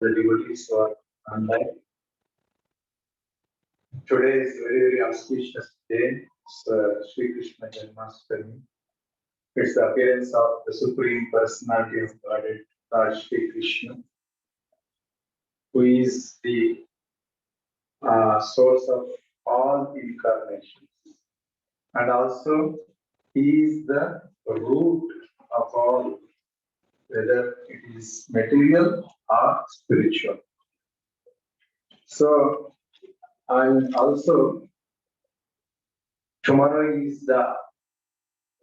the devotees who are online. Today is a very, very auspicious day. It's Sri Krishna Janmashtami. It's the appearance of the Supreme Personality of Godhead, Lord Sri Krishna, who is the source of all incarnations. And also, he is the root of all, whether it is material or spiritual. So, and also, tomorrow is the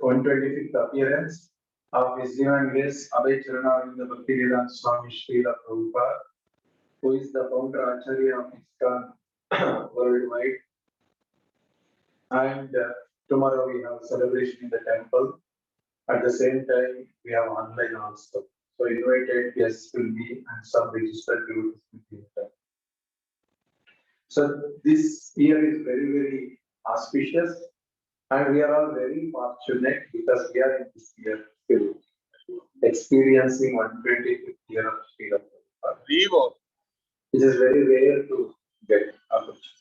125th appearance of His Divine Grace Avatari-Krishna Bhaktivedanta Swami Srila Prabhupada, who is the founder Acharya of ISKCON worldwide. And tomorrow we have celebration in the temple. At the same time, we have online also. So invited guests will be and some registered devotees will be there. So this year is very, very auspicious, and we are all very fortunate because we are in this year still experiencing 125th year of Srila Prabhupada. It is very rare to get opportunity.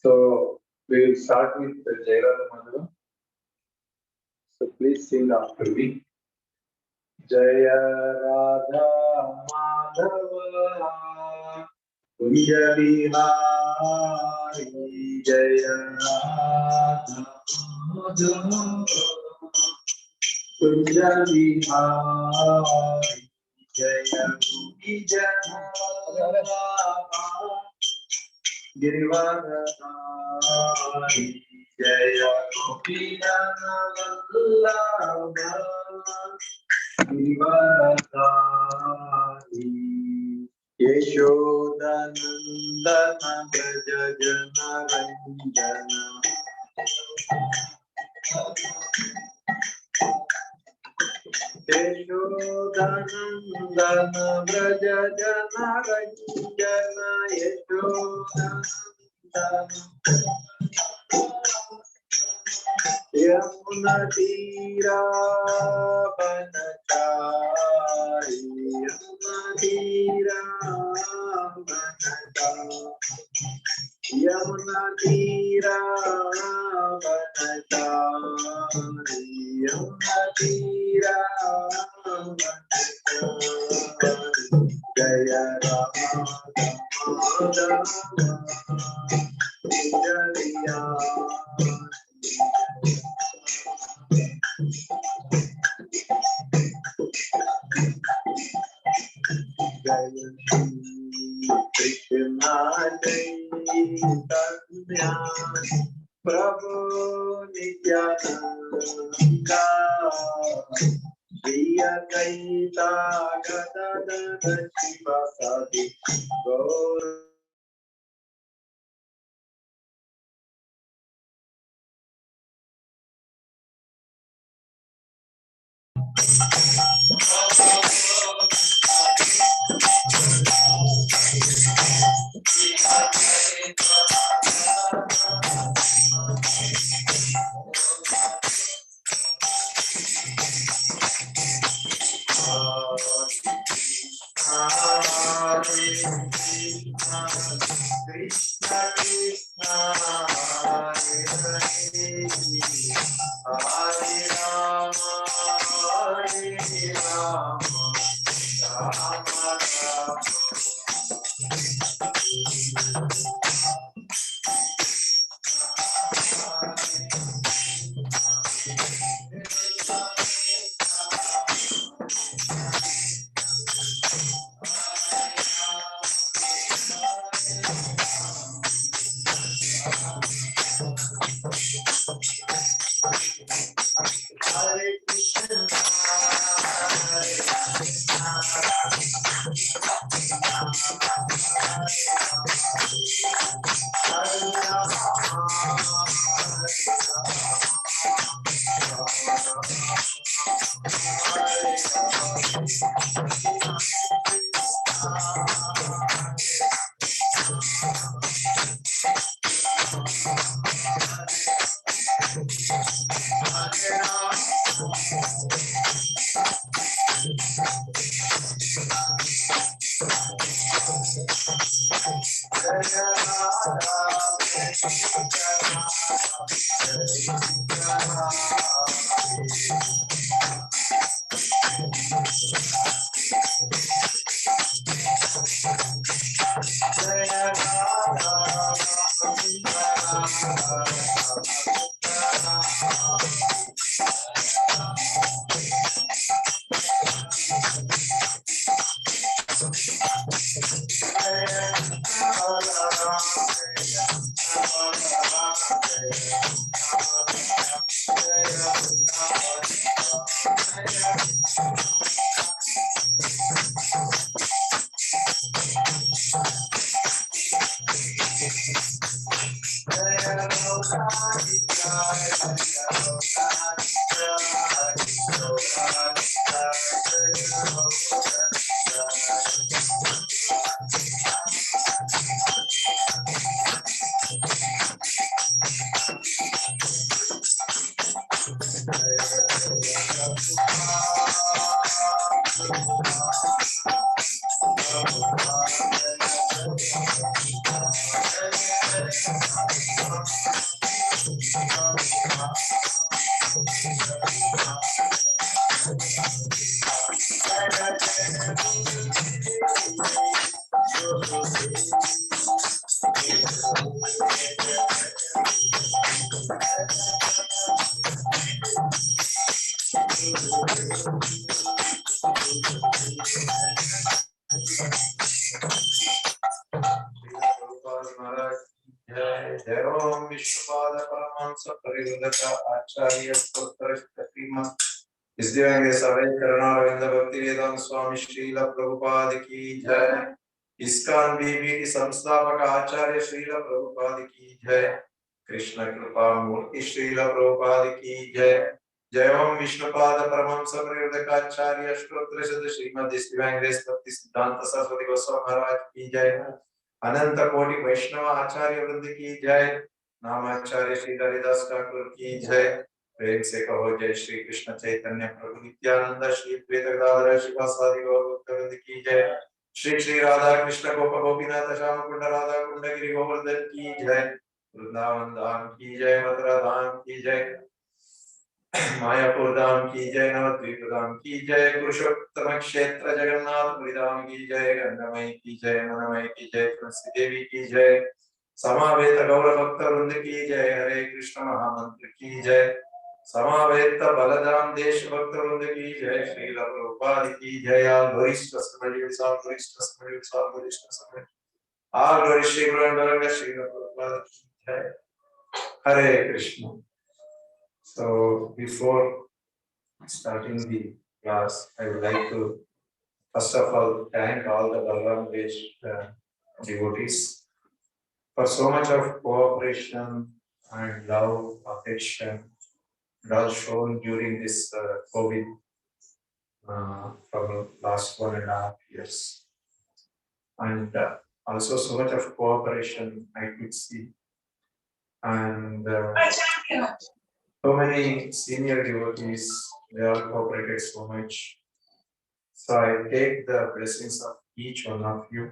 So we will start with the Jayara Madhava. So please sing after me. Jaya Radha Madhava Kunja Vihari Jaya Radha Madhava Kunja Vihari Jaya Kunja Girivardhari Jaya Gopinavallabha Girivardhari Yeshodanandana Braja Jana Ranjana Yeshodanandana Braja Jana Ranjana Yeshodanandana Yamuna Tira Banachari Yamuna Tira Banachari Yamuna Tira Banachari Yamuna Tira Banachari Jaya Rama Jaya Krishna Chaitanya Prabhu Nityananda Shri Advaita Gadadara Shivasadi Gaur Krishna Krishna Hare Hare Rama Hare Rama Rama Rama इस दिव्य सवै करणारविंद भक्ति वेदांत स्वामी श्रील प्रभुपाद की जय। ISKCON बीबी की संस्थापक आचार्य श्रील प्रभुपाद की जय। कृष्ण कृपा मूर्ति श्रील प्रभुपाद की जय। जय ओम विष्णुपाद परमहंस परिव्राजकाचार्य स्तोत्र सिद्ध श्रीमद् दिव्य भक्ति सिद्धांत सरस्वती गोस्वामी महाराज की जय। अनंत कोटि वैष्णव आचार्य वृंद की जय। नामाचार्य श्री हरिदास ठाकुर की जय। प्रेम से कहो जय श्री कृष्ण चैतन्य प्रभु नित्यानंद श्री अद्वैत गदाधर शिवासादि गौर भक्तवृंद की जय। श्री श्री राधा कृष्ण गोप गोपीनाथ श्याम कुंड राधा कुंड गिरि गोवर्धन की जय। वृंदावन धाम की जय। मथुरा धाम की जय। मायापुर धाम की जय। नवद्वीप धाम की जय। पुरुषोत्तम क्षेत्र जगन्नाथ धाम की जय। गंगामयी की जय। मनमयी की जय। तुलसी देवी की जय। समावेत गौर भक्त वृंद की जय। हरे कृष्ण महामंत्र की जय। समावेत बलराम देश भक्त वृंद की जय। श्रील प्रभुपाद की जय। आल वरिष्ठ समझ साल वरिष्ठ समझ साल वरिष्ठ समझ आल वरिष्ठ गुरुंदरंग श्रील प्रभुपाद की जय। हरे Krishna. So before starting the class, I would like to first of all thank all the Balramdesh devotees for so much of cooperation and love, affection, and all shown during this COVID for the last 1.5 years. And also so much of cooperation I could see. And so many senior devotees, they all cooperated so much. So I take the blessings of each one of you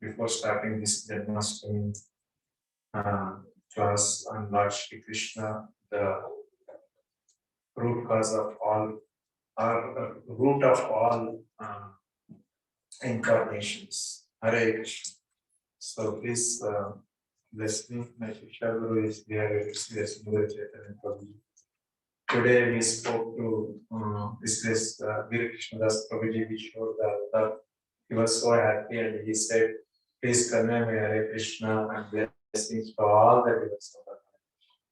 before starting this Janmashtami class on Lord Shri Krishna, the root cause of all, or root of all incarnations. Hare Krishna. So please bless me. My Shiksha Guru is there. Yes, Guru Chaitanya Prabhu. Today we spoke to this Vir Krishnadas Prabhuji. We showed that he was so happy and he said, please convey me Hare Krishna and blessings for all the devas of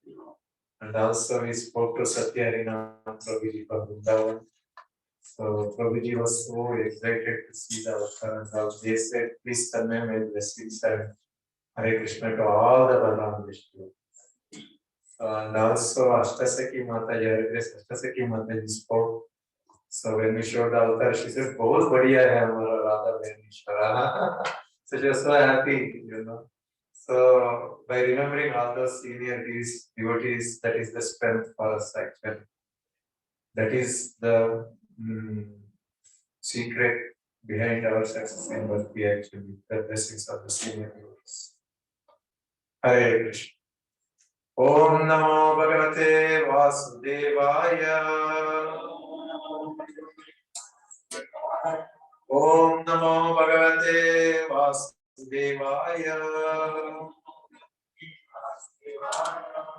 the Lord. And also we spoke to Satya Harina Prabhuji from Vrindavan. So Prabhuji was so excited to see the avatar and how they said, please convey my blessings and Hare Krishna to all the Balramdesh. And also Ashtasaki Mataji, Ashtasaki Mataji spoke. So when we showed the avatar, she says, "Bahut badhiya hai hamara Radha Venishwara." So she was so happy, you know. So by remembering all those senior devotees, that is the strength for us actually. That is the secret behind our success in Bhakti actually, the blessings of the senior devotees. Hare Krishna. Om Namo Bhagavate Vasudevaya. Om Namo Bhagavate Vasudevaya.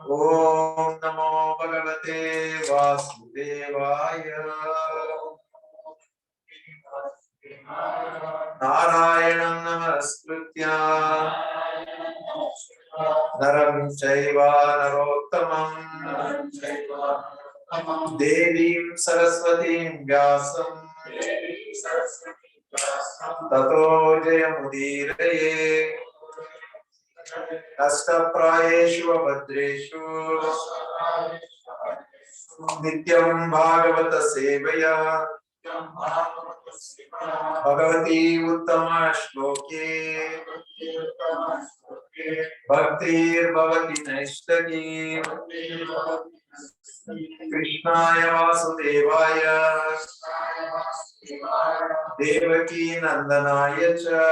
Om Namo Bhagavate Vasudevaya. Narayanam Namaskritya Naram Chaiva Narottamam Devim Saraswatim Vyasam Tato Jayamudiraye Astaprayeshu Abhadreshu Nityam Bhagavata Sevaya Bhagavati Uttama Shloke Bhaktir Bhavati Naishtaki Krishnaya Vasudevaya Devaki Nandanaya Cha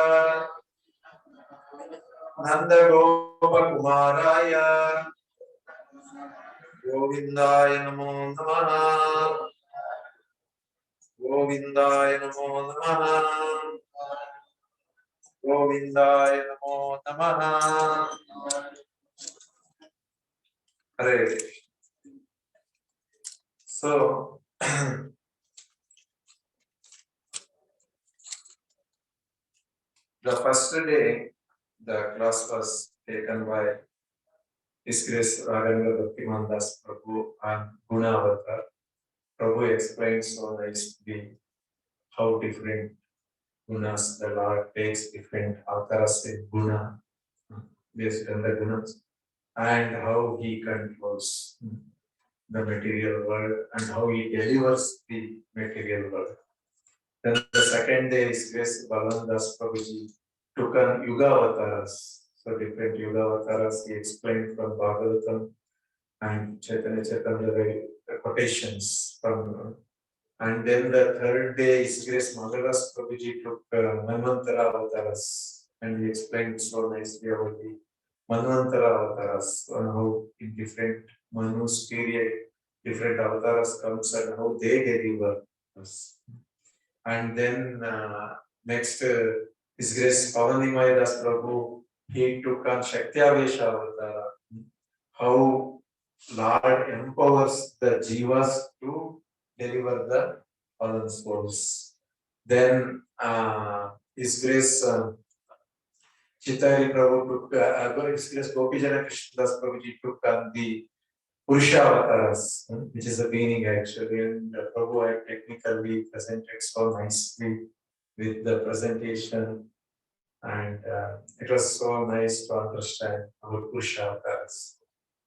Nanda Gopa Kumaraya Govindaya Namo Namaha Govindaya Namo Namaha Govindaya Namo Namaha. Hare. So, the first day, the class was taken by His Grace Varadagopal Das Prabhu and Guna Avatar. Prabhu explained so nicely how different gunas the Lord takes different avatars in guna based on the gunas and how he controls the material world and how he delivers the material world. Then the second day is Grace Balramdesh Prabhuji took on Yuga avatars. So different Yuga avatars he explained from Bhagavatam and Chaitanya Chaitanya quotations from. And then the third day is Grace Mangalas Prabhuji took Manvantara avatars and he explained so nicely about the Manvantara avatars and how in different Manu's period different avatars comes and how they deliver us. And then next His Grace Pavanimaya Das Prabhu, he took on Shaktyavesh avatar, how Lord empowers the jivas to deliver the fallen souls. Then His Grace Chitari Prabhu took, His Grace Gopijana Krishna Das Prabhuji took on the Purusha avatars, which is the meaning actually, and Prabhu had technically presented so nicely with the presentation, and it was so nice to understand about Purusha avatars.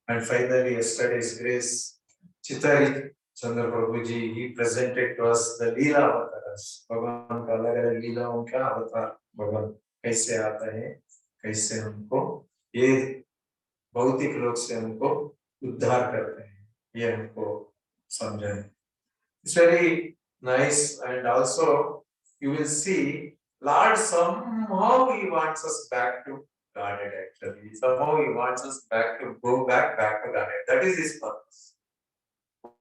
And finally, yesterday's Grace Chitari Chandra Prabhuji, he presented to us the Leela avatars. Bhagavan का अलग-अलग लीलाओं का अवतार भगवान कैसे आता है, कैसे हमको ये भौतिक लोक से हमको उद्धार करते हैं, ये हमको समझाएं. It's very nice, and also you will see Lord somehow he wants us back to Godhead actually. Somehow he wants us back to go back to Godhead. That is his purpose.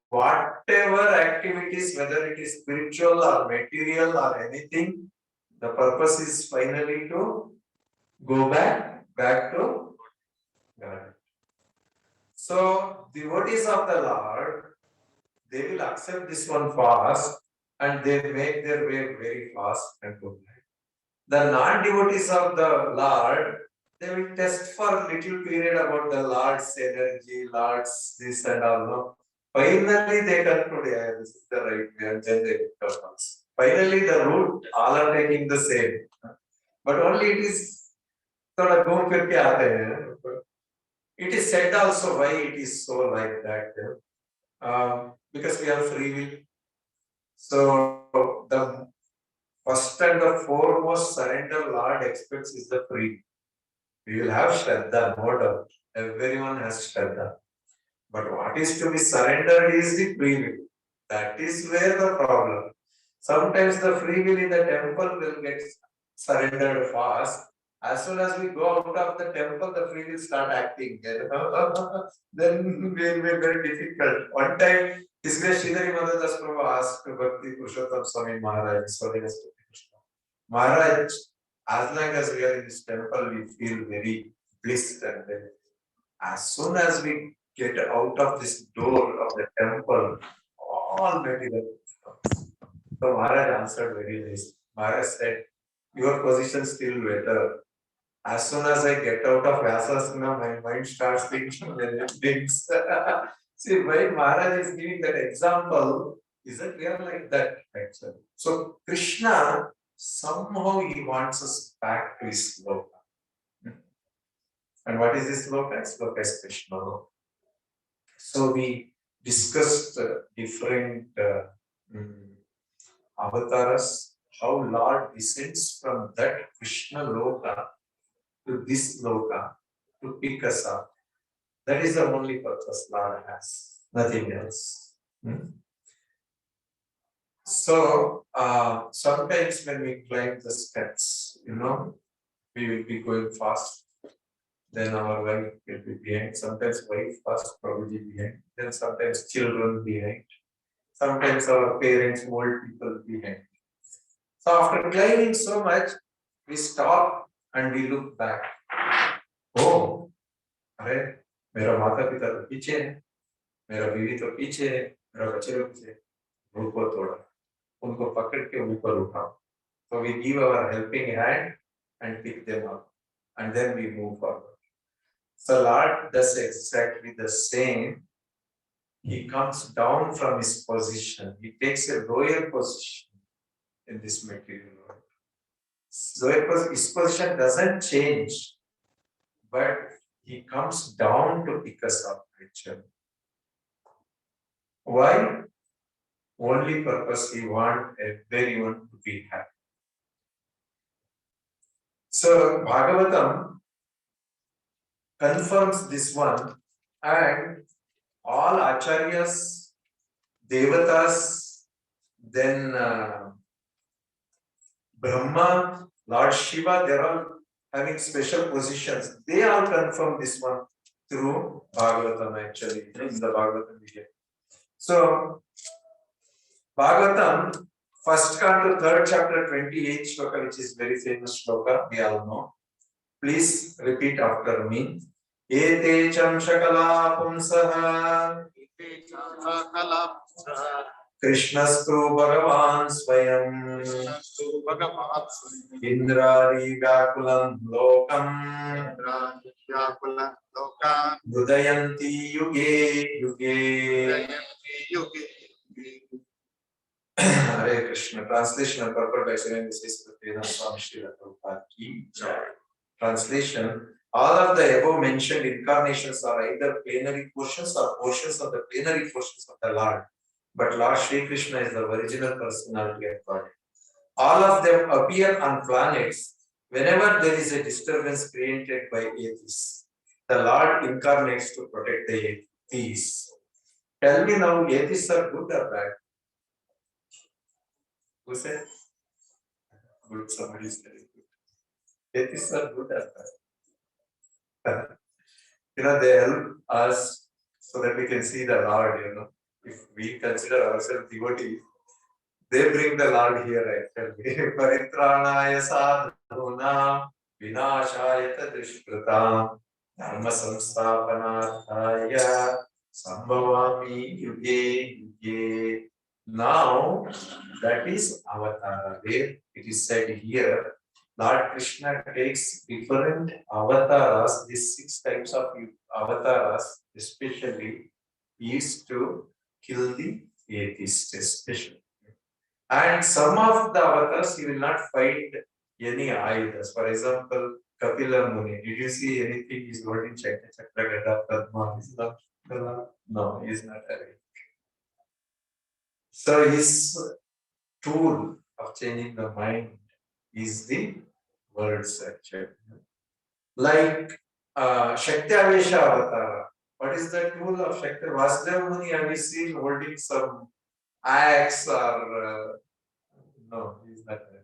Whatever activities, whether it is spiritual or material or anything, the purpose is finally to go back to Godhead. So devotees of the Lord, they will accept this one fast and they make their way very fast and good. The non-devotees of the Lord, they will test for a little period about the Lord's energy, Lord's this and all. No? Finally, they conclude, yeah, this is the right way, and then they come. Finally, the route, all are taking the same. But only it is थोड़ा घूम फिर के आते हैं. It is said also why it is so like that. Because we have free will. So the first and the foremost surrender Lord expects is the free. We will have Shraddha, no doubt. Everyone has Shraddha. But what is to be surrendered is the free will. That is where the problem. Sometimes the free will in the temple will get surrendered fast. As soon as we go out of the temple, the free will start acting. Then it will be very difficult. One time, His Grace Sridhari Madhadas Prabhu asked Bhakti Purushottam Swami Maharaj, Maharaj, as long as we are in this temple, we feel very blissed, and then as soon as we get out of this door of the temple, all material comes. So Maharaj answered very nice. Maharaj said, your position is still better. As soon as I get out of Vyasasana, my mind starts thinking many things. See, why Maharaj is giving that example, isn't we are like that actually. So Krishna, somehow he wants us back to his loka. And what is this loka? It's loka is Krishna loka. So we discussed different avatars, how Lord descends from that Krishna loka to this loka to pick us up. That is the only purpose Lord has, nothing else. So sometimes when we climb the steps, we will be going fast. Then our wife will be behind. Sometimes wife first, probably behind. Then sometimes children behind. Sometimes our parents, old people behind. So after climbing so much, we stop and we look back. Oh, अरे मेरा माता पिता तो पीछे है, मेरा बीवी तो पीछे है, मेरा बच्चे लोग पीछे, रुको थोड़ा, उनको पकड़ के ऊपर उठाओ. So we give our helping hand and pick them up, and then we move forward. So Lord does exactly the same. He comes down from his position. He takes a lower position in this material world. So his position doesn't change, but he comes down to pick us up, actually. Why? Only purpose he wants everyone to be happy. So Bhagavatam confirms this one, and all acharyas, devatas, then Brahma, Lord Shiva, they're all having special positions. They all confirm this one through Bhagavatam, actually, in the Bhagavatam video. So, Bhagavatam, first canto, third chapter, 28th shloka, which is very famous shloka, we all know. Please repeat after me. Ete cham shakala pumsaha Krishnastu Bhagavan Swayam Indradi Vyakulam Lokam Budayanti Yuge Yuge. Hare Krishna. Translation and purport by Sri Swami Srila Prabhupada Ki Jai. Translation: all of the above mentioned incarnations are either plenary portions or portions of the plenary portions of the Lord. But Lord Shri Krishna is the original personality of God. All of them appear on planets whenever there is a disturbance created by atheists. The Lord incarnates to protect the atheists. Tell me now, atheists are good or bad? Who said? Good, somebody said it. Atheists are good or bad? They help us so that we can see the Lord, If we consider ourselves devotees, they bring the Lord here, actually. Paritranaya sadhuna vinashaya tadrishkritam dharma samsthapanarthaya sambhavami yuge yuge. Now, that is Avatara, where it is said here, Lord Krishna takes different avatars, these 6 types of avatars, especially, is to kill the atheists, especially. And some of the avatars, he will not fight any ayudas. For example, Kapila Muni. Did you see anything he's holding Chakra Gada Padma? Is not no, he is not having. So his tool of changing the mind is the words, actually. Like Shakti Avesha Avatara. What is the tool of Shakti? Vasudeva Muni, have you seen holding some axe or No, he's not there.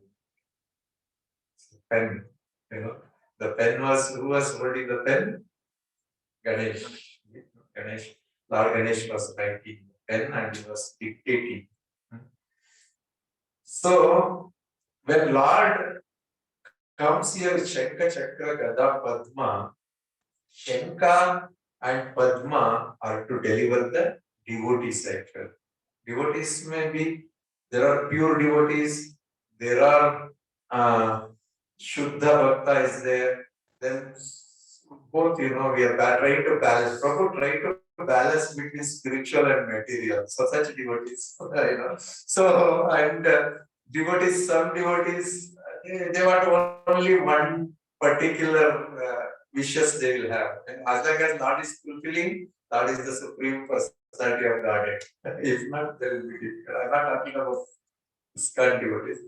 Pen, the pen was, who was holding the pen? Ganesh. Ganesh. Lord Ganesh was writing the pen and he was dictating. So, when Lord comes here with Shankha, Chakra, Gada, Padma, Shankha and Padma are to deliver the devotees actually. Devotees may be, there are pure devotees, there are Shuddha Bhakta is there, then both, we are trying to balance. Prabhu trying to balance between spiritual and material. So such devotees, So, and devotees, some devotees, they want only one particular wishes they will have. And as long as Lord is fulfilling, Lord is the supreme personality of Godhead. If not, there will be difficult. I'm not talking about ISKCON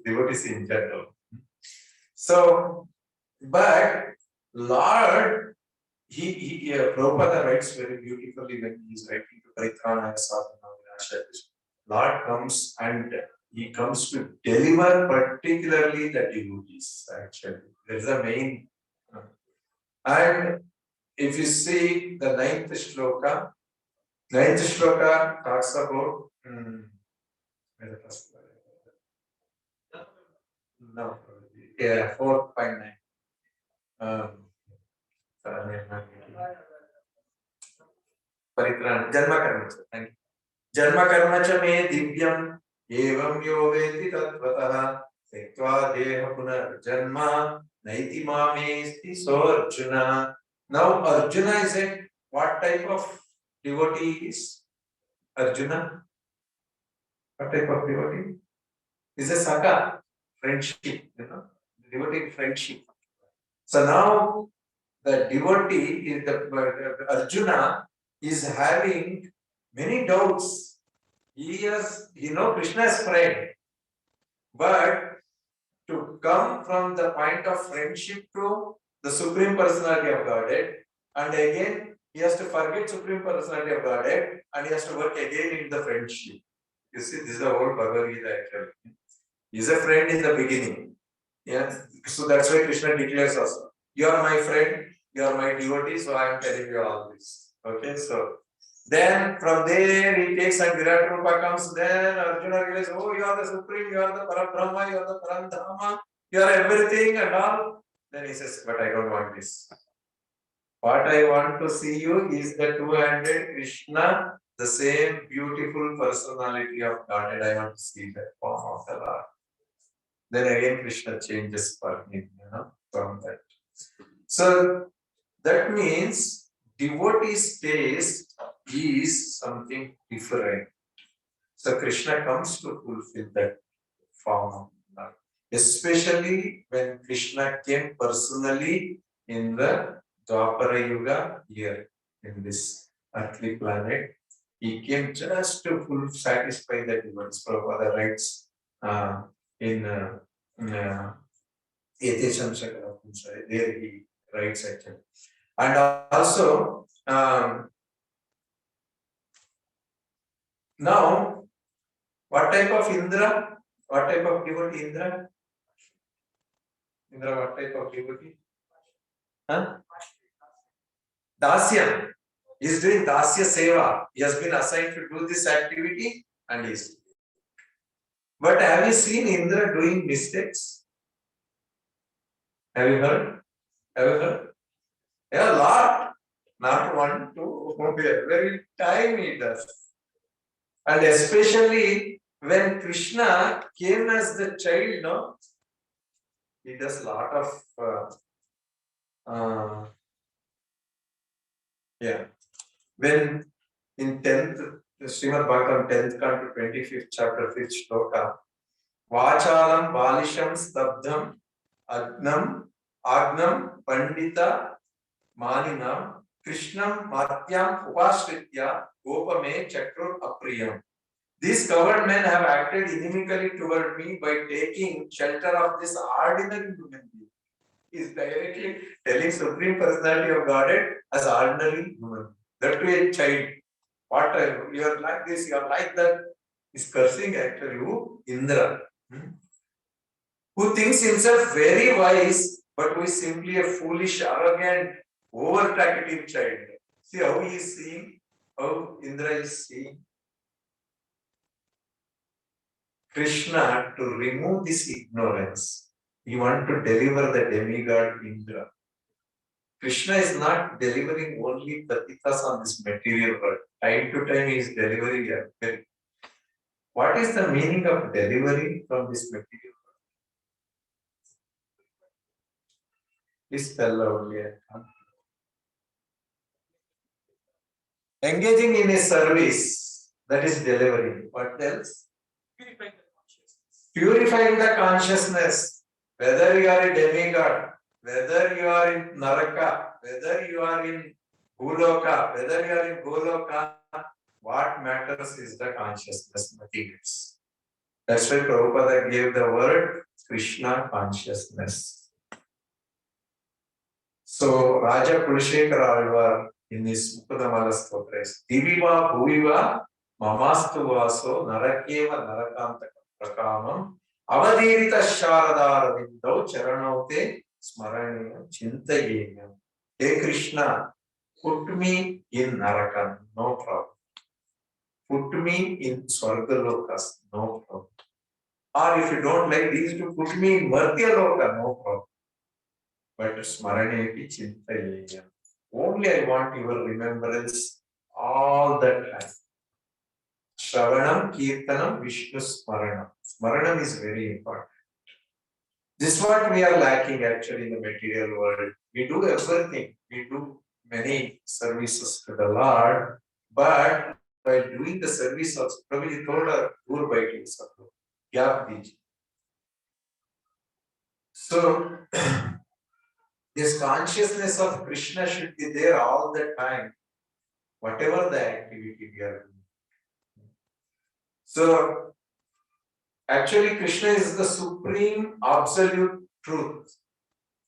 devotees in general. So, but Lord, Prabhupada writes very beautifully when he is writing to Paritrana Sadhana. Lord comes and he comes to deliver particularly the devotees actually. That is the main. And if you see the ninth shloka talks about no, yeah, 4.9. Paritran, Janma Karma. Thank you. Janma Karma cha me divyam evam yo veti tatvatah tektva deha punar janma naiti mamesti so Arjuna. Now Arjuna is a what type of devotee is Arjuna? What type of devotee? Is a Saka, friendship, devotee friendship. So now the devotee is the Arjuna is having many doubts. He has, Krishna is friend, but to come from the point of friendship to the Supreme Personality of Godhead, and again he has to forget Supreme Personality of Godhead, and he has to work again in the friendship. You see, this is the whole Bhagavad Gita actually. He is a friend in the beginning. Yeah, so that's why Krishna declares also, you are my friend, you are my devotee, so I am telling you all this. Okay, so then from there he takes and Virat Rupa comes, then Arjuna realizes, oh, you are the Supreme, you are the Parabrahma, you are the Parandhama, you are everything and all. Then he says, but I don't want this. What I want to see you is the two-handed Krishna, the same beautiful personality of Godhead. I want to see that form of the Lord. Then again Krishna changes for him, from that. So that means devotee's taste is something different. So Krishna comes to fulfill that form of love. Especially when Krishna came personally in the Dwapara Yuga here in this earthly planet. He came just to satisfy the devotees. Prabhupada writes in Yetesham Shakara, there he writes actually. And also, now, what type of Indra? What type of devotee Indra? Indra, what type of devotee? Huh? Dasya. He is doing Dasya Seva. He has been assigned to do this activity and he is. But have you seen Indra doing mistakes? Have you heard? Have you heard? Yeah, a lot. Not one, two, every time he does. And especially when Krishna came as the child, he does a lot of when in 10th Srimad Bhagavatam 10th canto 25th chapter 5th shloka, Vachalam Balisham Stabdham Agnam Pandita Maninam Krishnam Matyam Upashritya Gopame Chakrur Apriyam. These covered men have acted inimically toward me by taking shelter of this ordinary human being. He is directly telling Supreme Personality of Godhead as ordinary human. That to a child. What you are like this, you are like that. Is cursing actually who? Indra. who thinks himself very wise, but who is simply a foolish, arrogant, over-talkative child. See how he is seeing, how Indra is seeing Krishna to remove this ignorance. He wants to deliver the demigod Indra. Krishna is not delivering only patitas on this material world. Time to time he is delivering everything. What is the meaning of delivering from this material world? Please tell loudly. Engaging in a service, that is delivering. What else? Purifying the consciousness. Whether you are a demigod, whether you are in Naraka, whether you are in Bhuloka, whether you are in Goloka, what matters is the consciousness, nothing else. That's why Prabhupada gave the word Krishna consciousness. So Raja Kulshekara Alvar in his Mukadamala Stotra says, Diviva Bhuviva Mamastu Vaso Narakeva Narakanta Prakamam Avadirita Sharadar Vindau Charanote Smaraniya Chintayena. Hey Krishna, put me in Narakan, no problem. Put me in Swargalokas, no problem. Or if you don't like these to put me in Martyaloka, no problem. But Smaraneti Chintayena. Only I want your remembrance all the time. Shravanam, Kirtanam, Vishnu Smaranam. Smaranam is very important. This is what we are lacking actually in the material world. We do everything. We do many services to the Lord, but while doing the service of Prabhu, you told her, Gur Baiti Sabhu, Gyab Diji. So, this consciousness of Krishna should be there all the time, whatever the activity we are doing. So, actually, Krishna is the supreme absolute truth.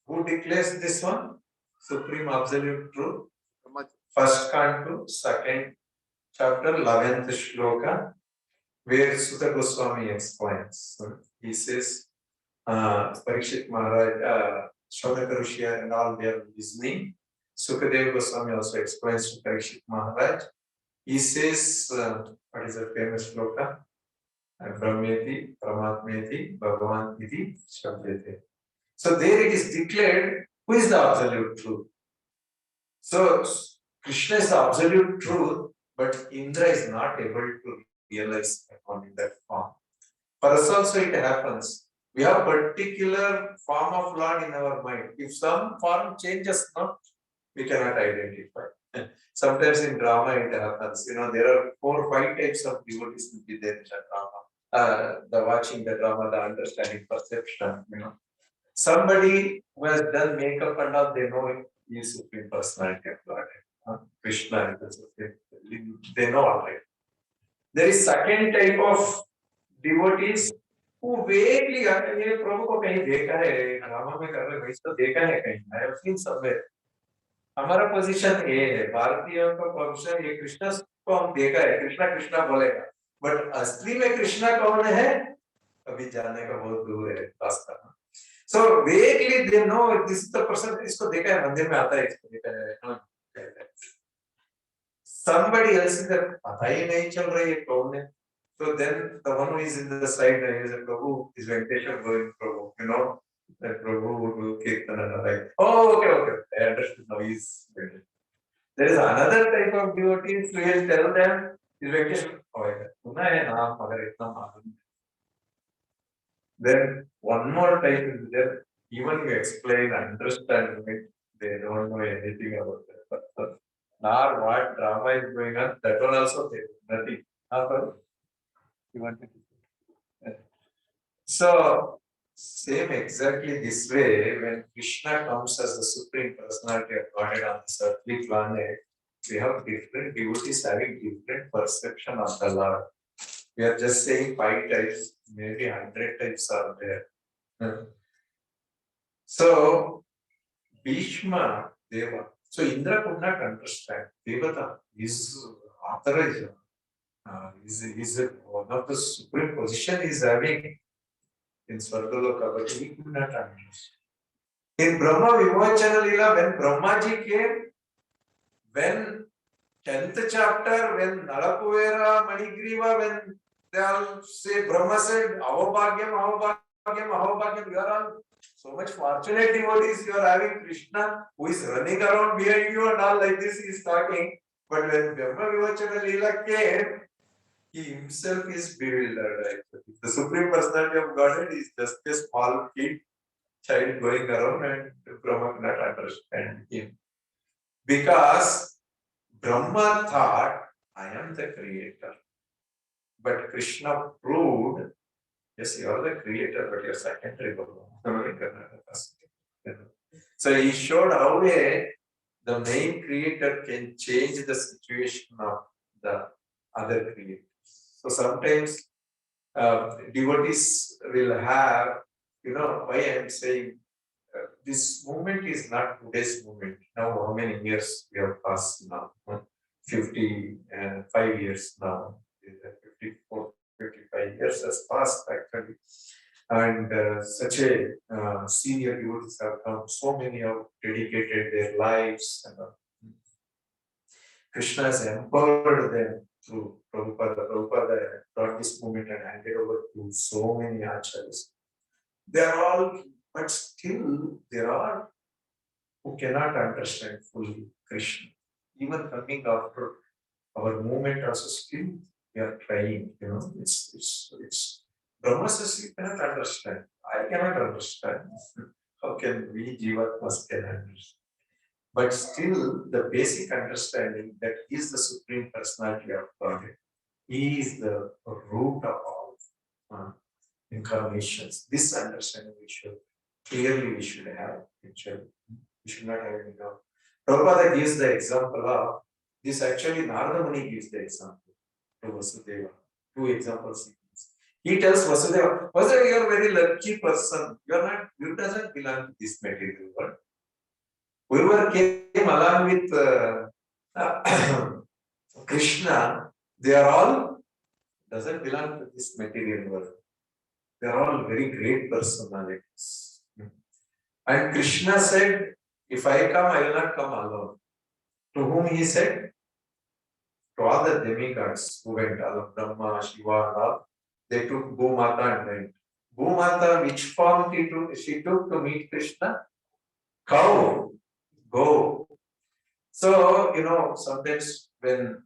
Who declares this one? Supreme absolute truth. First canto, second chapter, 11th shloka, where Sutta Goswami explains. He says, Parikshit Maharaj, Shonaka Rishi and all they are listening. Sukadeva Goswami also explains to Parikshit Maharaj. He says, what is the famous shloka? Brahmeti, Paramatmeti, Bhagavan Iti, Shabdete. So there it is declared who is the absolute truth. So Krishna is the absolute truth, but Indra is not able to realize in that form. For us also it happens. We have particular form of Lord in our mind. If some form changes, no, we cannot identify. Sometimes in drama it happens. You know, there are 4 or 5 types of devotees will be there in the drama. The watching the drama, the understanding, perception, you know. Somebody who has done makeup and all, they know he is Supreme Personality of Godhead. Krishna is the Supreme. They know already. There is second type of devotees who vaguely, ये प्रभु को कहीं देखा है, drama में कर रहे भाई तो देखा है कहीं, I have seen somewhere. हमारा पोजीशन ये है, भारतीयों का पोजीशन ये कृष्णा को हम देखा है, कृष्णा कृष्णा बोलेगा, बट असली में कृष्णा कौन है, अभी जानने का बहुत दूर है रास्ता. So vaguely they know this is the person, इसको देखा है मंदिर में आता है, इसको देखा है. Somebody else is there, पता ही नहीं चल रही है कौन है. So then the one who is in the side is a Prabhu, is Venkateshwar going Prabhu, you know, that Prabhu would do Kirtan and like, oh, okay, I understood now he's Venkateshwar. There is another type of devotees who will tell them, is Venkateshwar, oh, सुना है नाम मगर इतना मालूम. Then one more type is there, even you explain, understand it, they don't know anything about that. Nor what drama is going on, that one also they nothing. You want to so same exactly this way, when Krishna comes as the Supreme Personality of Godhead on this earthly planet, we have different devotees having different perception of the Lord. We are just saying 5 types, maybe 100 types are there. So Bhishma Deva. So Indra could not understand. Devata is authorized. Is one of the supreme position is having. in Svargaloka, but he could not understand. In Brahma Vimochana Leela, when Brahmaji came, when 10th chapter, when Nalakuvera, Manigriva, when they all say, Brahma said, Avabhagyam, Avabhagyam, Avabhagyam, you are all so much fortunate devotees, you are having Krishna who is running around behind you and all like this, he is talking. But when Brahma Vimochana Leela came, he himself is bewildered. Actually. The Supreme Personality of Godhead is just a small kid, child going around, and Brahma cannot understand him. Because Brahma thought, I am the creator. But Krishna proved, yes, you are the creator, but you are secondary. So he showed how the main creator can change the situation of the other creators. So sometimes devotees will have, why I am saying this movement is not today's movement. Now, how many years we have passed now? 55 years now. 54, 55 years has passed actually. And such a senior devotees have come. So many have dedicated their lives. And Krishna has empowered them through Prabhupada. Prabhupada brought this movement and handed over to so many acharyas. They are all, but still there are who cannot understand fully Krishna. Even coming after our movement also still we are trying, it's Brahma says you cannot understand. I cannot understand. How can we Jivatmas can understand? But still the basic understanding that he is the Supreme Personality of Godhead. He is the root of all incarnations. This understanding we should have. We should not have any doubt. Prabhupada gives the example of this. Actually, Narada Muni gives the example to Vasudeva. Two examples he gives. He tells Vasudeva, Vasudeva, you are a very lucky person. You doesn't belong to this material world. Whoever came along with Krishna, they are all doesn't belong to this material world. They are all very great personalities. And Krishna said, if I come, I will not come alone. To whom he said? To all the demigods who went, all Brahma, Shiva, and all, they took Bhumata and went. Bhumata, which form she took to meet Krishna? Cow. Go. So, sometimes when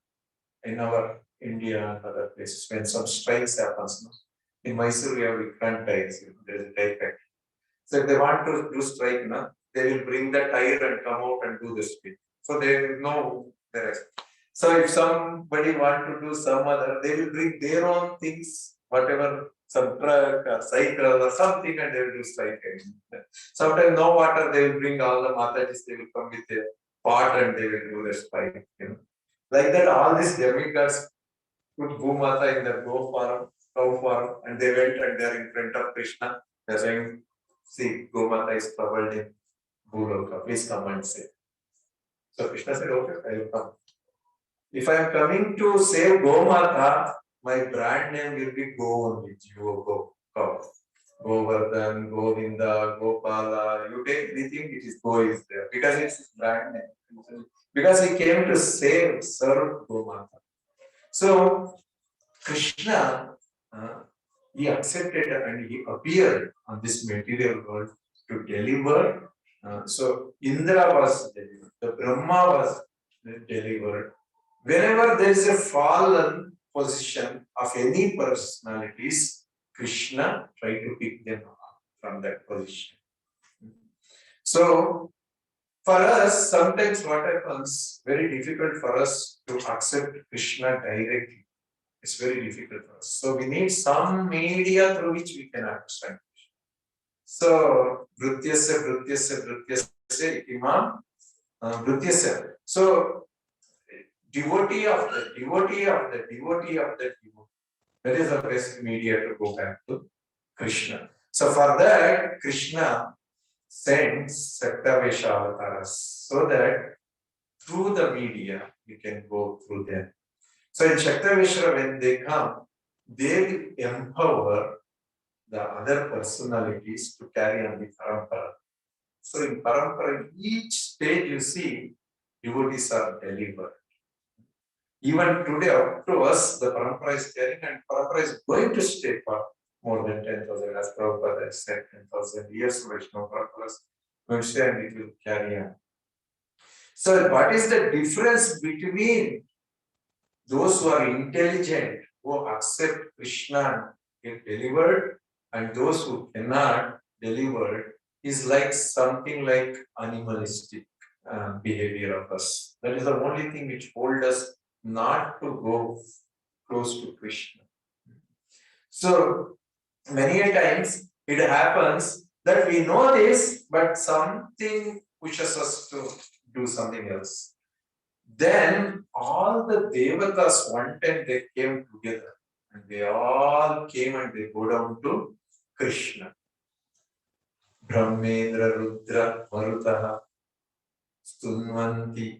in our India and other places, when some strikes happens, in Mysore we have Vikrant tires, there is a tire factory. So if they want to do strike, they will bring the tire and come out and do the strike. So they know the rest. So if somebody want to do some other, they will bring their own things, whatever, some truck or cycle or something, and they will do strike. Sometimes no water, they will bring all the Matajis, they will come with a pot and they will do the strike. Like that, all these demigods put Bhumata in the cow farm, and they went and they are in front of Krishna. They are saying, see, Gomata is troubled in Bhuloka. Please come and say. So Krishna said, okay, I will come. If I am coming to save Gomata, my brand name will be Go only, Go. Govardhan, Govinda, Gopala. You take anything, it is Go is there. Because it's his brand name. Because he came to serve Gomata. So Krishna, he accepted and he appeared on this material world to deliver. So Indra was delivered, the Brahma was delivered. Whenever there is a fallen position of any personalities, Krishna tried to pick them up from that position. So for us, sometimes what happens, very difficult for us to accept Krishna directly. It's very difficult for us. So we need some media through which we can understand Krishna. So Vrityasya Imam Vrityasya. So devotee of the devotee. That is the best media to go back to Krishna. So for that, Krishna sends Saktavesha avatars so that through the media we can go through them. So in Shaktaveshwara, when they come, they will empower the other personalities to carry on the parampara. So in parampara, each stage you see, devotees are delivered. Even today, up to us, the parampara is carrying, and parampara is going to stay for more than 10,000, as Prabhupada has said, 10,000 years. Vaishnava parampara is going to stay, and it will carry on. So, what is the difference between those who are intelligent, who accept Krishna and get delivered, and those who cannot deliver? Is like something like animalistic behavior of us. That is the only thing which holds us not to go close to Krishna. So many a times it happens that we know this, but something pushes us to do something else. Then all the devatas one time they came together, and they all came and they go down to Krishna. Brahmendra, Rudra, Marutaha, Stunvanti,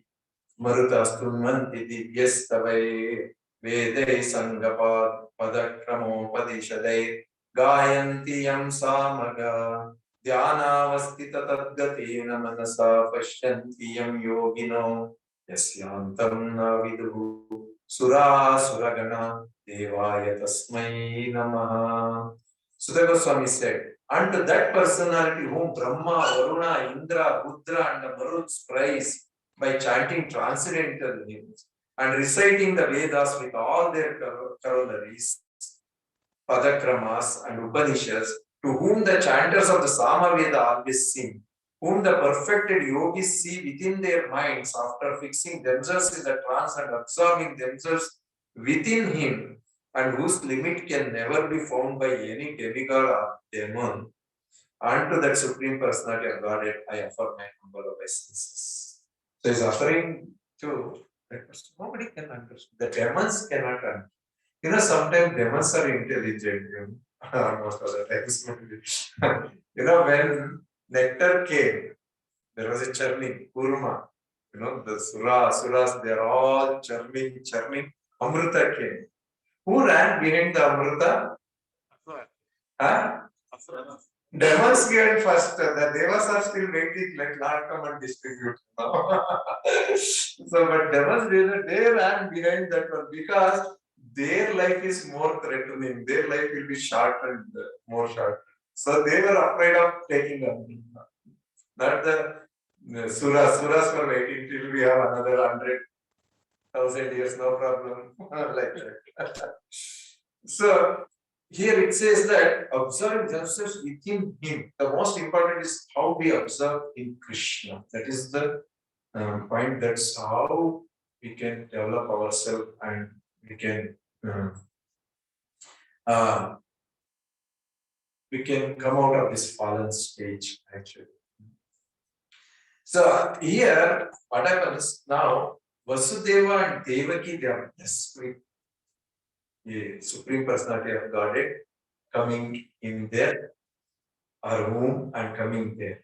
Maruta Stunvanti Divyastavai, Vedai Sangapad, Padakramo Padishadai, Gayanti Yam Samaga, Dhyanavastita Tadgatena Manasa Pashyanti Yam Yogino, Yasyantam Navidu, Sura Suragana, Devaya Tasmai Namaha. Sudhir Goswami said, unto that personality whom Brahma, Varuna, Indra, Rudra and the Maruts praise by chanting transcendental hymns and reciting the Vedas with all their corollaries, Padakramas and Upanishads, to whom the chanters of the Samaveda always sing, whom the perfected yogis see within their minds after fixing themselves in the trance and absorbing themselves within him, and whose limit can never be found by any demigod or demon. Unto that Supreme Personality of Godhead, I offer my humble obeisances. So he's offering to that person. Nobody can understand. The demons cannot understand. You know, sometimes demons are intelligent, most of the times. You know, when nectar came, there was a churning, kurma. You know, the suras, they are all churning. Amrita came. Who ran behind the Amrita? Huh? Demons came first. The devas are still waiting, like Lord come and distribute. So, but demons, they ran behind that one because their life is more threatening. Their life will be shortened, more short. So they were afraid of taking them. Not the suras. Suras were waiting till we have another 100,000 years, no problem. Like that. So here it says that observe themselves within him. The most important is how we observe in Krishna. That is the point. That's how we can develop ourselves and we can come out of this fallen stage actually. So here, what happens now? Vasudeva and Devaki, they are desperate. The Supreme Personality of Godhead coming in their room and coming there.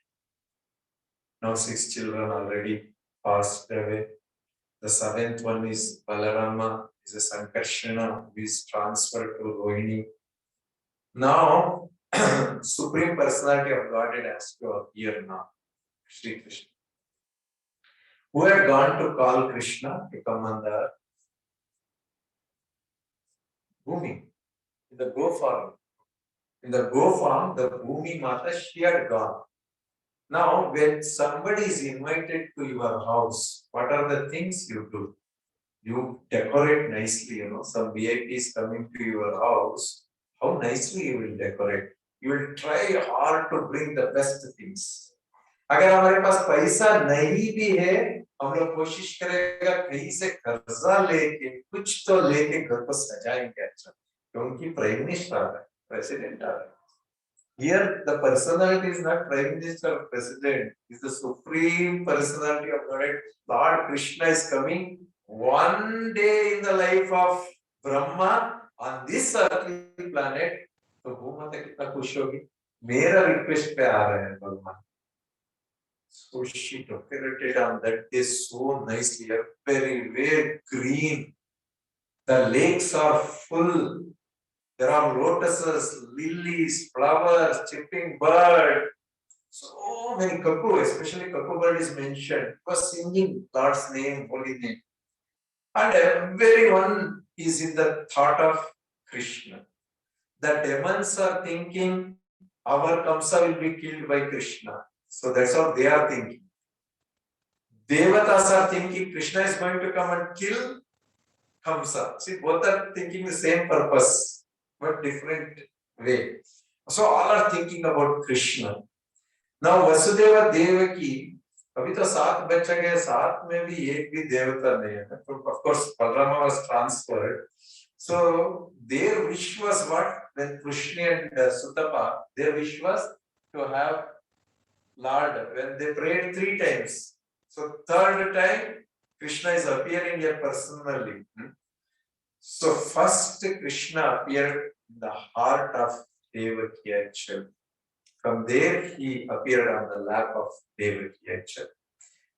Now 6 children already passed away. The 7th one is Balarama, is a Sankarshana, who is transferred to Rohini. Now, Supreme Personality of Godhead has to appear now, Sri Krishna, who had gone to call Krishna to come on the Bhumi, in the go farm. In the go farm, the Bhumi Mata, she had gone. Now, when somebody is invited to your house, what are the things you do? You decorate nicely, some VIPs coming to your house, how nicely you will decorate. You will try hard to bring the best things. अगर हमारे पास पैसा नहीं भी है, हम लोग कोशिश करेगा कहीं से कर्जा लेके कुछ तो लेके घर को सजाएंगे अच्छा, क्योंकि प्राइम मिनिस्टर आ रहा है, प्रेसिडेंट आ रहा है. Here, the personality is not Prime Minister or President, is the Supreme Personality of Godhead. Lord Krishna is coming one day in the life of Brahma on this earthly planet. तो वो माता कितना खुश होगी, मेरा request पे आ रहे हैं भगवान. So she decorated on that day so nicely, very green. The lakes are full. There are lotuses, lilies, flowers, chirping bird. So many cuckoo, especially cuckoo bird is mentioned. It was singing God's name, holy name. And everyone is in the thought of Krishna. The demons are thinking our Kamsa will be killed by Krishna. So that's how they are thinking. Devatas are thinking Krishna is going to come and kill Kamsa. See, both are thinking the same purpose, but different way. So all are thinking about Krishna. Now Vasudeva Devaki, अभी तो 7 बच्चे गए, 7 में भी एक भी देवता नहीं है. Of course, Balrama was transferred. So their wish was what? When Krishna and Sutapa, their wish was to have Lord. When they prayed 3 times, so 3rd time Krishna is appearing here personally. So first Krishna appeared in the heart of Devaki actually. From there he appeared on the lap of Devaki actually.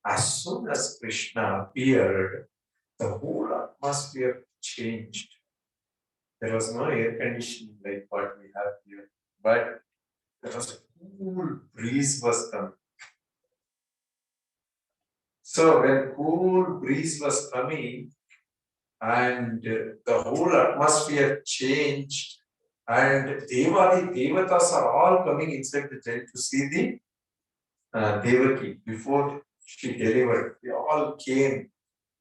As soon as Krishna appeared, the whole atmosphere changed. There was no air conditioning like what we have here, but there was a cool breeze was coming. So when cool breeze was coming and the whole atmosphere changed, and Devatas are all coming inside the tent to see the Devaki before she delivered. They all came.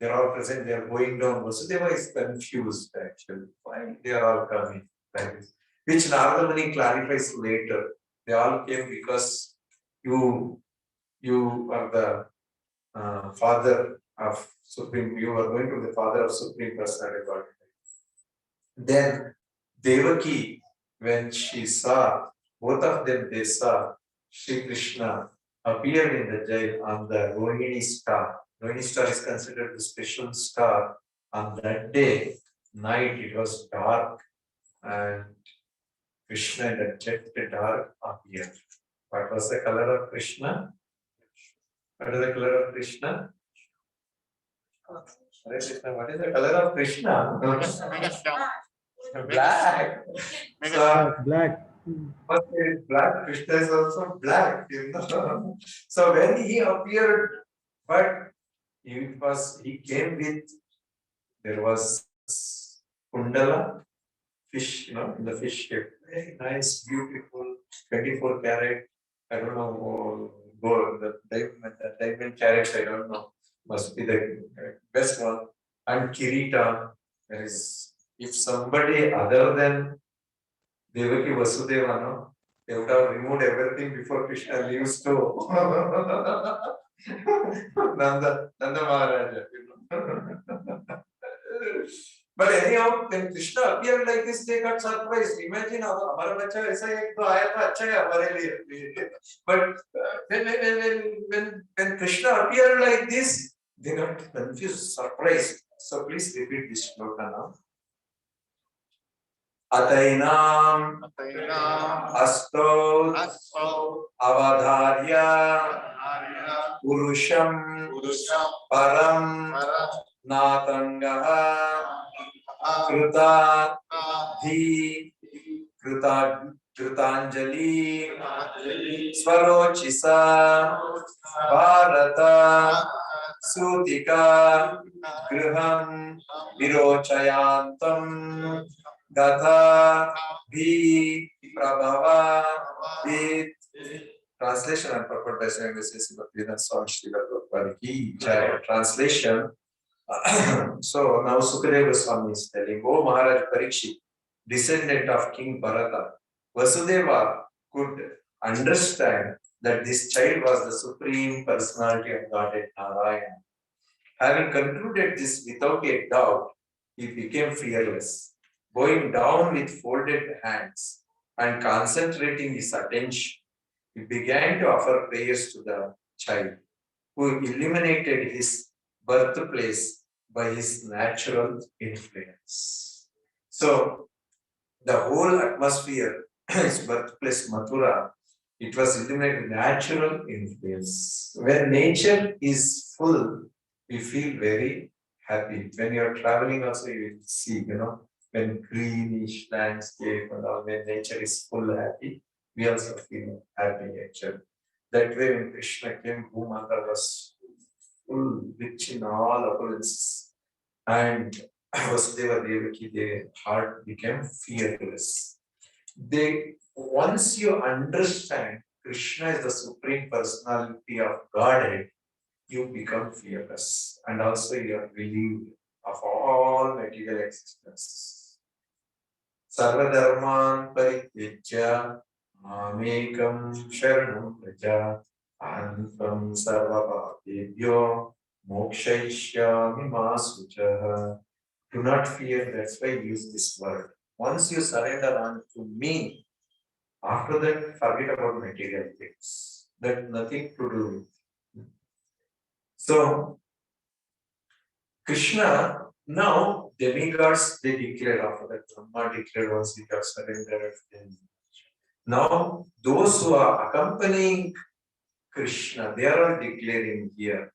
They are all present. They are going down. Vasudeva is confused actually. Why they are all coming like this? Which Narada Muni clarifies later. They all came because you are the father of Supreme. You are going to be the father of Supreme Personality of Godhead. Then Devaki, when she saw both of them, they saw Sri Krishna appeared in the jail on the Rohini star. Rohini star is considered the special star. On that day, night, it was dark and Krishna in the jet dark appeared. What was the color of Krishna? What is the color of Krishna? What is the color of Krishna? Black. So, Black. first it is black, Krishna is also black, you know. So when he appeared, but he came with, there was kundala, fish, in the fish shape. Very nice, beautiful, 24 carat, I don't know, gold, the diamond carat, I don't know, must be the best one. And Kirita, there is, if somebody other than Devaki Vasudeva, no, they would have removed everything before Krishna leaves to Nanda Maharaja. But anyhow, when Krishna appeared like this, they got surprised. Imagine, हमारा बच्चा ऐसा एक तो आया था अच्छा है हमारे लिए. But when Krishna appeared like this, they got confused, surprised. So please repeat this shloka now. Atainam asto avadharya purusham param natangaha kruta dhi krutanjali swarochisa bharata sutika griham virochayantam Gatha Bhi Prabhava Vid. Translation and purport by Swami Bhaktivedanta Swami Srila Prabhupada Ki Jai. Translation. So now Sukadeva Swami is telling, O Maharaj Parikshit, descendant of King Bharata, Vasudeva could understand that this child was the Supreme Personality of Godhead Narayana. Having concluded this without a doubt, he became fearless. Going down with folded hands and concentrating his attention, he began to offer prayers to the child, who illuminated his birthplace by his natural influence. So, the whole atmosphere, his birthplace Mathura, it was illuminated with natural influence. When nature is full, we feel very happy. When you are traveling also, you will see, when greenish landscape and all, when nature is full happy, we also feel happy actually. That way when Krishna came, Bhumata was full, rich in all opulences. And Vasudeva Devaki, their heart became fearless. Once you understand Krishna is the Supreme Personality of Godhead, you become fearless. And also you are relieved of all material existences. Sarva Dharman Parityajya Mamekam Sharanam Praja Antam Sarva Bhavebhyo Mokshaishyami Masucha. Do not fear, that's why I use this word. Once you surrender unto me, after that, forget about material things. That nothing to do with. So, Krishna, now demigods, they declared after that, Brahma declared once we got surrendered. Now, those who are accompanying Krishna, they are all declaring here.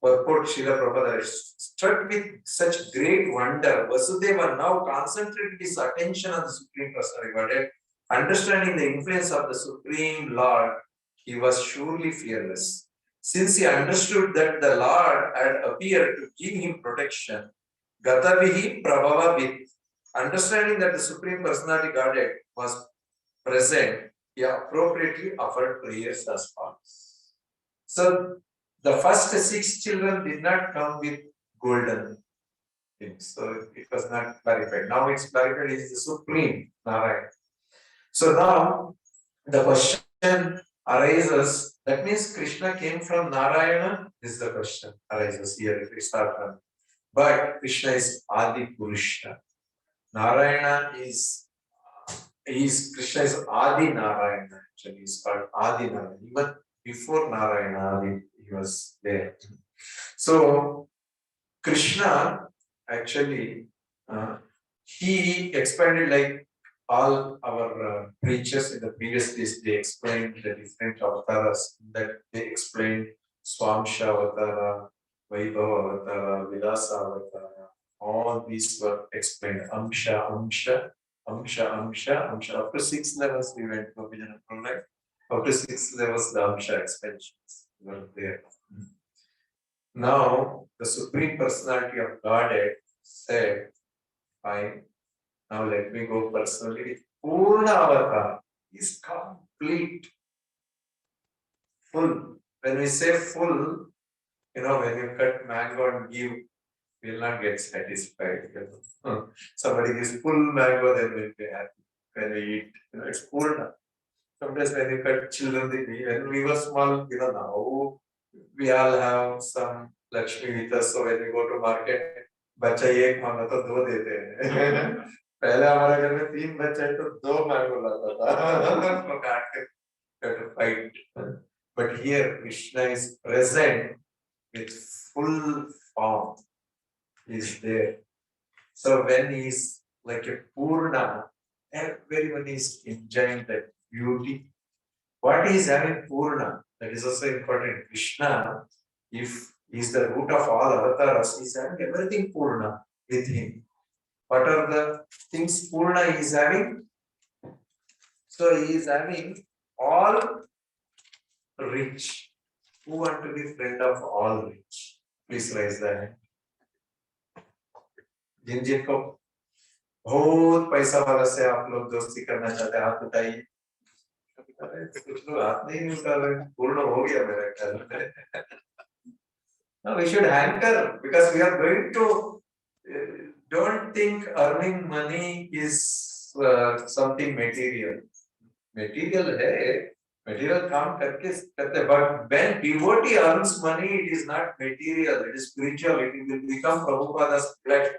Purport Srila Prabhupada is struck with such great wonder. Vasudeva now concentrated his attention on the Supreme Personality Godhead. Understanding the influence of the Supreme Lord, he was surely fearless. Since he understood that the Lord had appeared to give him protection, Gatavihi Prabhavavit, understanding that the Supreme Personality Godhead was present, he appropriately offered prayers as follows. So, the first 6 children did not come with golden things. So it was not clarified. Now it's clarified, is the Supreme Narayana. So now the question arises, that means Krishna came from Narayana? This is the question arises here if we start from. But Krishna is Adi Purusha. Narayana is Krishna is Adi Narayana, actually. He's called Adi Narayana. Even before Narayana, he was there. So, Krishna actually, he expanded like all our preachers in the previous days, they explained the different avatars, that they explained Swamsha Avatara, Vaibhava Avatara, Vilasa Avatara, all these were explained. Amsha. After 6 levels, we went to Vijayana Prolai. After 6 levels, the Amsha expansions were there. Now, the Supreme Personality of Godhead said, fine, now let me go personally. Purna Avatar is complete, full. When we say full, when you cut mango and give, we will not get satisfied. Somebody gives full mango, then we'll be happy when we eat. It's Purna. Sometimes when you cut children, when we were small, now we all have some Lakshmi with us. So when we go to market, बच्चा एक मांगा तो 2 देते हैं. पहले हमारे घर में 3 बच्चे तो 2 मैंगो लाता था. तो काट के to fight. But here Krishna is present with full form. He is there. So when he is like a Purna, everyone is enjoying that beauty. What is having Purna? That is also important. Krishna, if he is the root of all avatars, he is having everything Purna with him. What are the things Purna he is having? So he is having all rich. Who want to be friend of all rich? Please raise the hand. जिनको बहुत पैसा वाला से आप लोग दोस्ती करना चाहते हैं, हाथ उठाइए. कुछ लोग हाथ नहीं उठा रहे. पूर्ण हो गया मेरा ख्याल. No, we should hanker, because we are going to. Don't think earning money is something material. Material है. Material काम करते, but when devotee earns money, it is not material, it is spiritual. It will become Prabhupada's blood.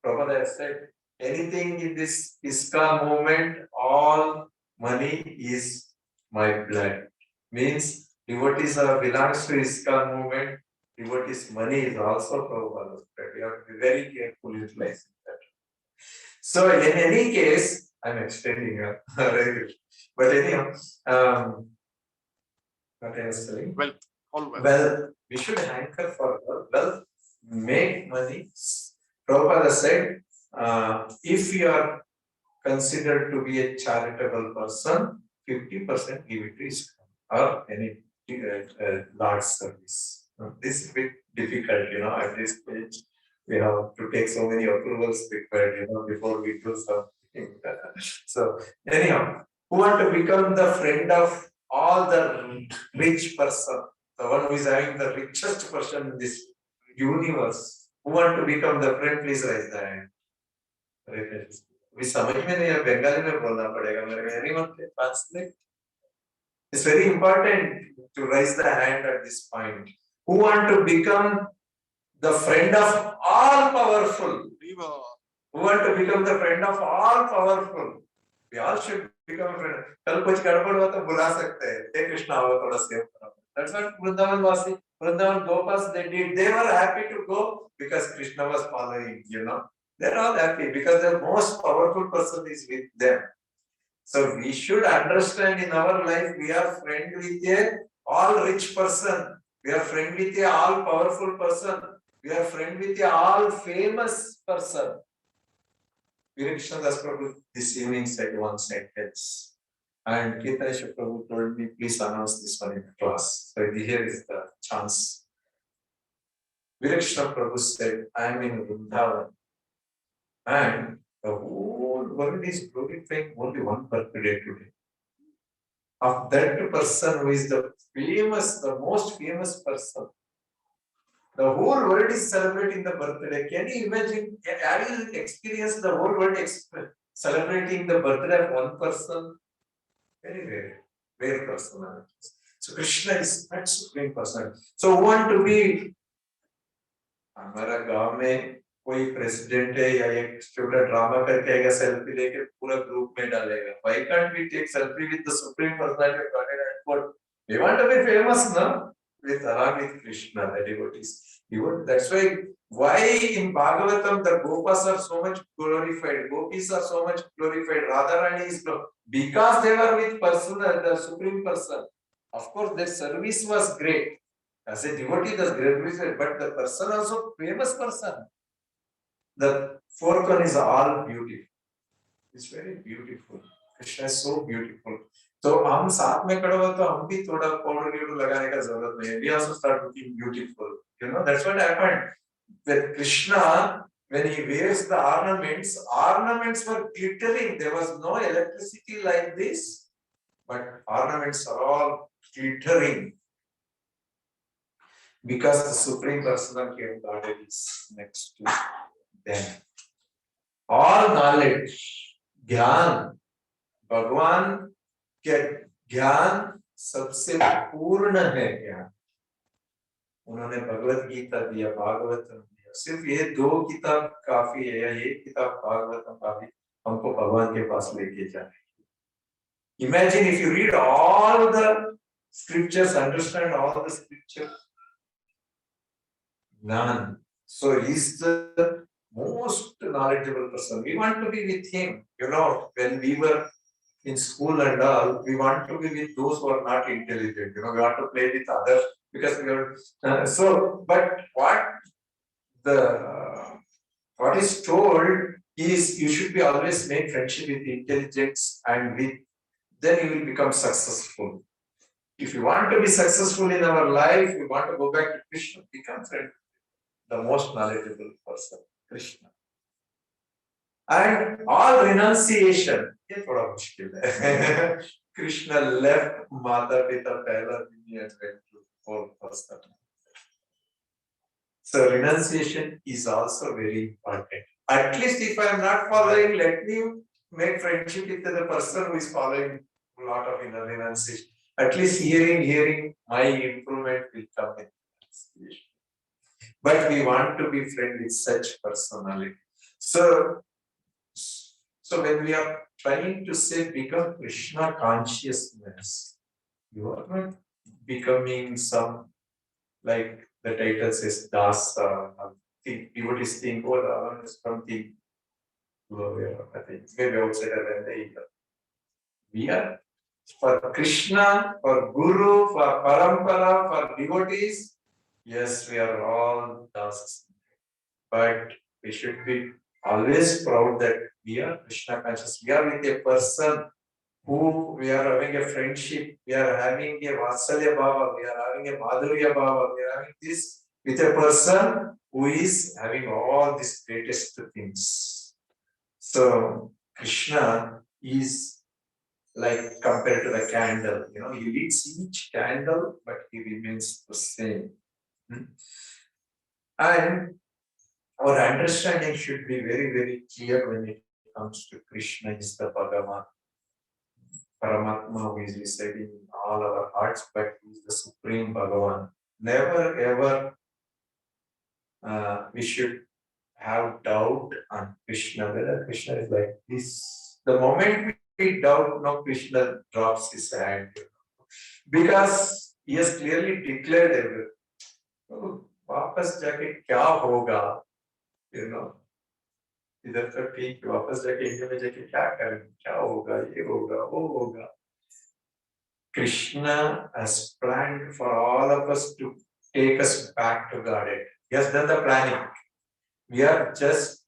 Prabhupada said, anything in this ISKCON movement, all money is my blood. Means devotees belongs to ISKCON movement. Devotees' money is also Prabhupada's blood. We have to be very careful utilizing that. So in any case, I'm extending here. But anyhow, what I was saying? Well, we should hanker for wealth, make money. Prabhupada said, if you are considered to be a charitable person, 50% give it to ISKCON or any large service. This is a bit difficult, at this stage. We have to take so many approvals prepared, before we do something. So, anyhow, who want to become the friend of all the rich person, the one who is having the richest person in this universe? Who want to become the friend? Please raise the hand. अभी समझ में नहीं है बंगाली में बोलना पड़ेगा मेरे को anyone can translate. It's very important to raise the hand at this point. Who want to become the friend of all powerful? Who want to become the friend of all powerful? We all should become a friend. कल कुछ गड़बड़ हुआ तो बुला सकते हैं. हे कृष्णा आओ थोड़ा सेव करो. That's what Vrindavan Vasi, Vrindavan Gopals they did. They were happy to go because Krishna was following. They're all happy because the most powerful person is with them. So we should understand in our life we are friend with a all rich person. We are friend with a all powerful person. We are friend with a all famous person. Krishna Das Prabhu this evening said one sentence. And Kirtanesha Prabhu told me, please announce this one in class. So here is the chance. Krishna Prabhu said, I am in Vrindavan. And the whole world is glorifying only one birthday today. Of that person who is the most famous person. The whole world is celebrating the birthday. Can you imagine? Have you experienced the whole world celebrating the birthday of one person? Very rare personalities. So Krishna is that supreme person. So who want to be? हमारा गांव में कोई president है या एक छोटा drama करके आएगा सेल्फी लेके पूरा ग्रुप में डालेगा. Why can't we take selfie with the supreme personality of Godhead and what? We want to be famous, no? Along with Krishna, the devotees. That's why in Bhagavatam the Gopas are so much glorified, Gopis are so much glorified, Radharani is because they were with the supreme person. Of course, their service was great. As a devotee, that's great, but the person also famous person. The fourth one is all beautiful. It's very beautiful. Krishna is so beautiful. So हम साथ में खड़े हो तो हम भी थोड़ा powder लगाने का जरूरत नहीं है. We also start looking beautiful. That's what happened with Krishna when he wears the ornaments. Ornaments were glittering. There was no electricity like this, but ornaments are all glittering because the Supreme Personality of Godhead is next to them. All knowledge, ज्ञान, भगवान के ज्ञान सबसे पूर्ण है ज्ञान. उन्होंने भगवत गीता दिया, भागवतम दिया. सिर्फ ये दो किताब काफी है या ये किताब भागवतम काफी हमको भगवान के पास लेके जाए. Imagine if you read all the scriptures, understand all the scriptures. None. So he's the most knowledgeable person. We want to be with him. When we were in school and all, we want to be with those who are not intelligent. We want to play with others because we are. But what is told is you should be always make friendship with intelligence and then you will become successful. If you want to be successful in our life, you want to go back to Krishna, become friend. The most knowledgeable person, Krishna. And all renunciation. ये थोड़ा मुश्किल है. Krishna left Mata Pita Pehla Dini and went to fourth person. So renunciation is also very important. At least if I am not following, let me make friendship with the person who is following a lot of renunciation. At least hearing my improvement will come in renunciation. But we want to be friends with such personality. So when we are trying to say become Krishna consciousness, you are not becoming some, like the title says, Dasa. Devotees think, oh, the other is something lower. I think maybe outside than the we are for Krishna, for Guru, for Parampara, for devotees. Yes, we are all dasas, but we should be always proud that we are Krishna conscious. We are with a person who we are having a friendship, we are having a Vatsalya Bhava, we are having a Madhurya Bhava, we are having this with a person who is having all these greatest things. So Krishna is like compared to the candle, he leads each candle, but he remains the same. And our understanding should be very, very clear when it comes to Krishna is the Bhagavan, Paramatma who is residing in all our hearts, but he is the Supreme Bhagavan. Never ever we should have doubt on Krishna, whether Krishna is like this. The moment we doubt, no, Krishna drops his hand. Because he has clearly declared everything. तो वापस जाके क्या होगा, इधर तो ठीक, वापस जाके इंडिया में जाके क्या करेंगे, क्या होगा, ये होगा, वो होगा. Krishna has planned for all of us to take us back to Godhead. He has done the planning. We are just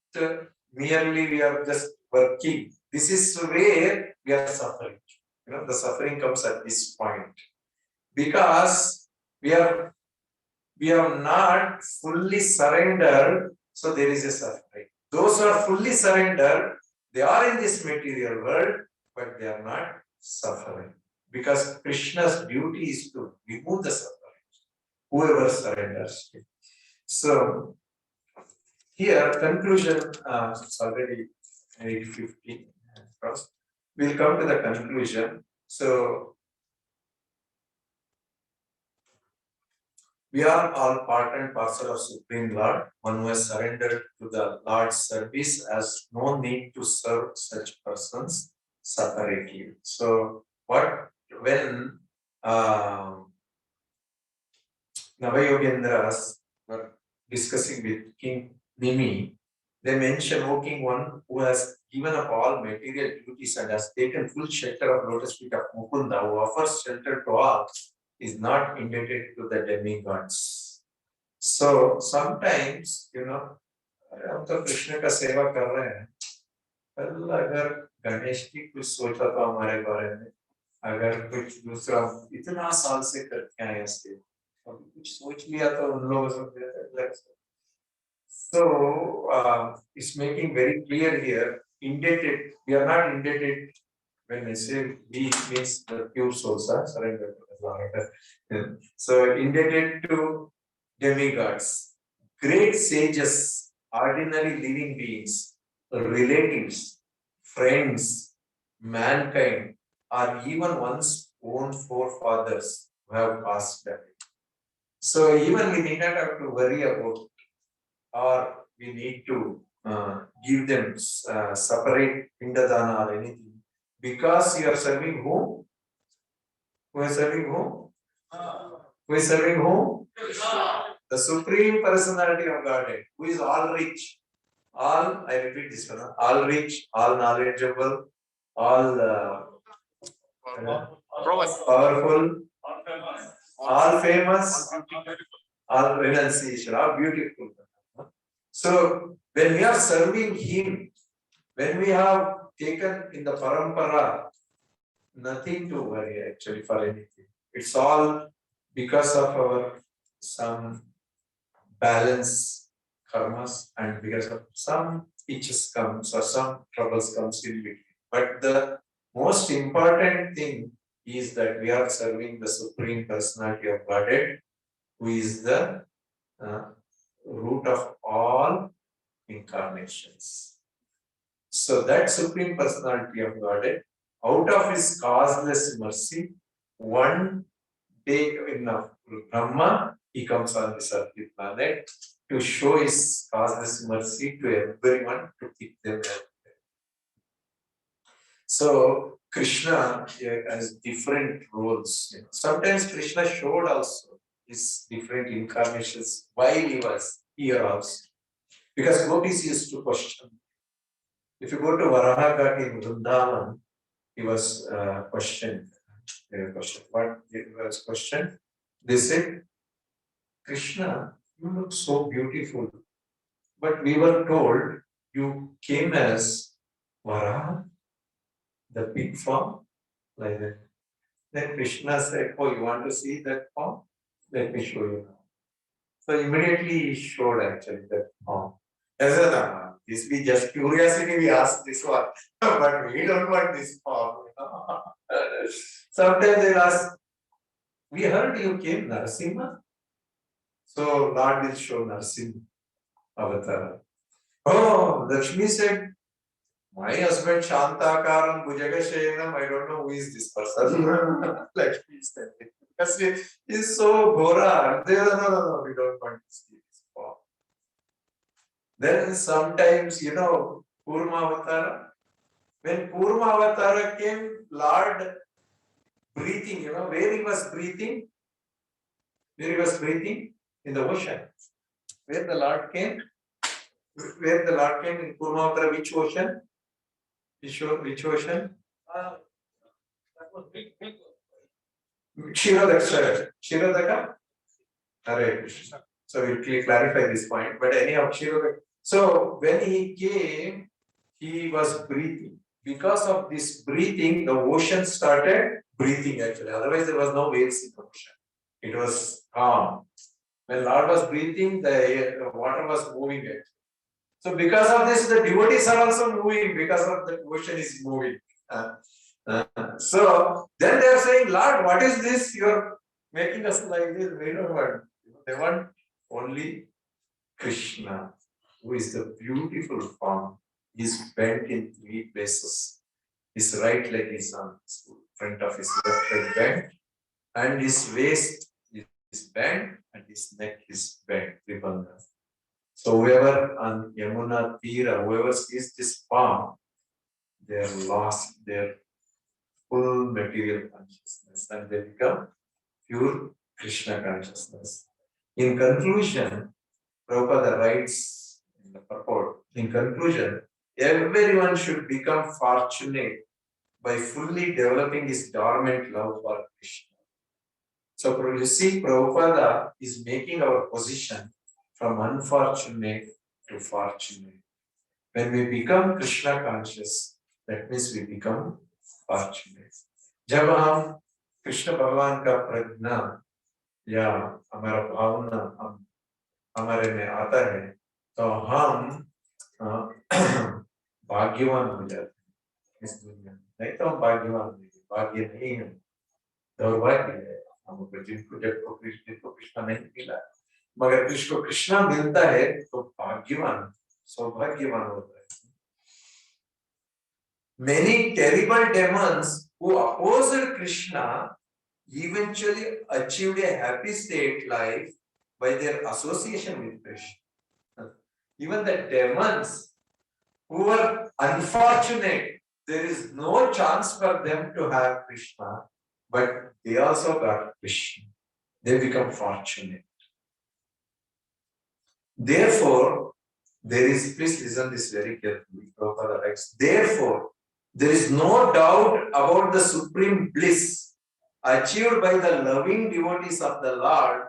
we are just working. This is where we are suffering. The suffering comes at this point because we are not fully surrendered, so there is a suffering. Those who are fully surrendered, they are in this material world, but they are not suffering. Because Krishna's duty is to remove the suffering, whoever surrenders. So, here, conclusion, it's already 8:50 across. We'll come to the conclusion. So, we are all part and parcel of Supreme Lord. One who has surrendered to the Lord's service has no need to serve such persons separately. So, when Navayogendras were discussing with King Nimi, they mention, O King, one who has given up all material duties and has taken full shelter of lotus feet of Mukunda, who offers shelter to all, is not indebted to the demigods. So sometimes, हम तो कृष्ण का सेवा कर रहे हैं, कल अगर गणेश की कुछ सोचा तो हमारे बारे में, अगर कुछ दूसरा इतना साल से करते हैं ऐसे, अभी कुछ सोच लिया तो उन लोगों से. So it's making very clear here, indebted, we are not indebted. When I say we, means the pure souls are surrendered to the Lord. So indebted to demigods, great sages, ordinary living beings, relatives, friends, mankind, or even one's own forefathers who have passed away. So even we need not have to worry about, or we need to give them separate pindadana or anything. Because you are serving whom? Who is serving whom? Who is serving whom? The Supreme Personality of Godhead, who is all rich, all, I repeat this one, all rich, all knowledgeable, all powerful, all famous, all renunciation, all beautiful. So when we are serving Him, when we have taken in the parampara, nothing to worry actually for anything. It's all because of our some balance karmas and because of some itches comes or some troubles comes in between. But the most important thing is that we are serving the Supreme Personality of Godhead, who is the root of all incarnations. So that Supreme Personality of Godhead, out of His causeless mercy, one day in Brahma, He comes on this earthly planet to show His causeless mercy to everyone, to keep them healthy. So Krishna has different roles. Sometimes Krishna showed also His different incarnations while He was here also. Because gopis used to question. If you go to Varadagopal in Vrindavan, he was questioned. What was questioned? They said, Krishna, you look so beautiful. But we were told you came as Varaha, the big form, like that. Then Krishna said, oh, you want to see that form? Let me show you now. So immediately he showed actually that form. As a, this be just curiosity, we ask this one, but we don't want this form. Sometimes they ask, we heard you came Narasimha. So Lord will show Narasimha avatar. Oh, Lakshmi said, my husband Shantakaram Bhujagashenam, I don't know who is this person. Lakshmi said, because he is so Gora. They no, we don't want to see this form. Then sometimes, Kurma Avatara. When Kurma Avatara came, Lord breathing, where he was breathing? Where he was breathing? In the ocean. Where the Lord came? Where the Lord came in Kurma Avatara, which ocean? Which ocean? That was big. Kshirodaka. Kshirodaka? Hare Krishna. So we'll clarify this point. But anyhow, Kshirodaka. So when he came, he was breathing. Because of this breathing, the ocean started breathing actually. Otherwise, there was no waves in the ocean. It was calm. When Lord was breathing, the water was moving actually. So because of this, the devotees are also moving because of the ocean is moving. So then they are saying, Lord, what is this? You are making us like this. We don't want. They want only Krishna, who is the beautiful form. He is bent in three places. His right leg is on front of his left leg bent, and his waist is bent, and his neck is bent. Vibanda. So whoever on Yamuna Tira, whoever sees this form, they are lost their full material consciousness and they become pure Krishna consciousness. In conclusion, Prabhupada writes in the purport, in conclusion, everyone should become fortunate by fully developing his dormant love for Krishna. So you see, Prabhupada is making our position from unfortunate to fortunate. When we become Krishna conscious, that means we become fortunate. जब हम कृष्ण भगवान का प्रज्ञा या हमारा भावना हम हमारे में आता है, तो हम भाग्यवान हो जाते हैं इस दुनिया में. नहीं तो हम भाग्यवान नहीं, भाग्य नहीं है, दौर्भाग्य है हमको. जिनको कृष्णा नहीं मिला, मगर जिसको कृष्णा मिलता है तो भाग्यवान, सौभाग्यवान होता है. Many terrible demons who opposed Krishna eventually achieved a happy state life by their association with Krishna. Even the demons who were unfortunate, there is no chance for them to have Krishna, but they also got Krishna. They become fortunate. Therefore, please listen this very carefully. Prabhupada writes, therefore, there is no doubt about the supreme bliss achieved by the loving devotees of the Lord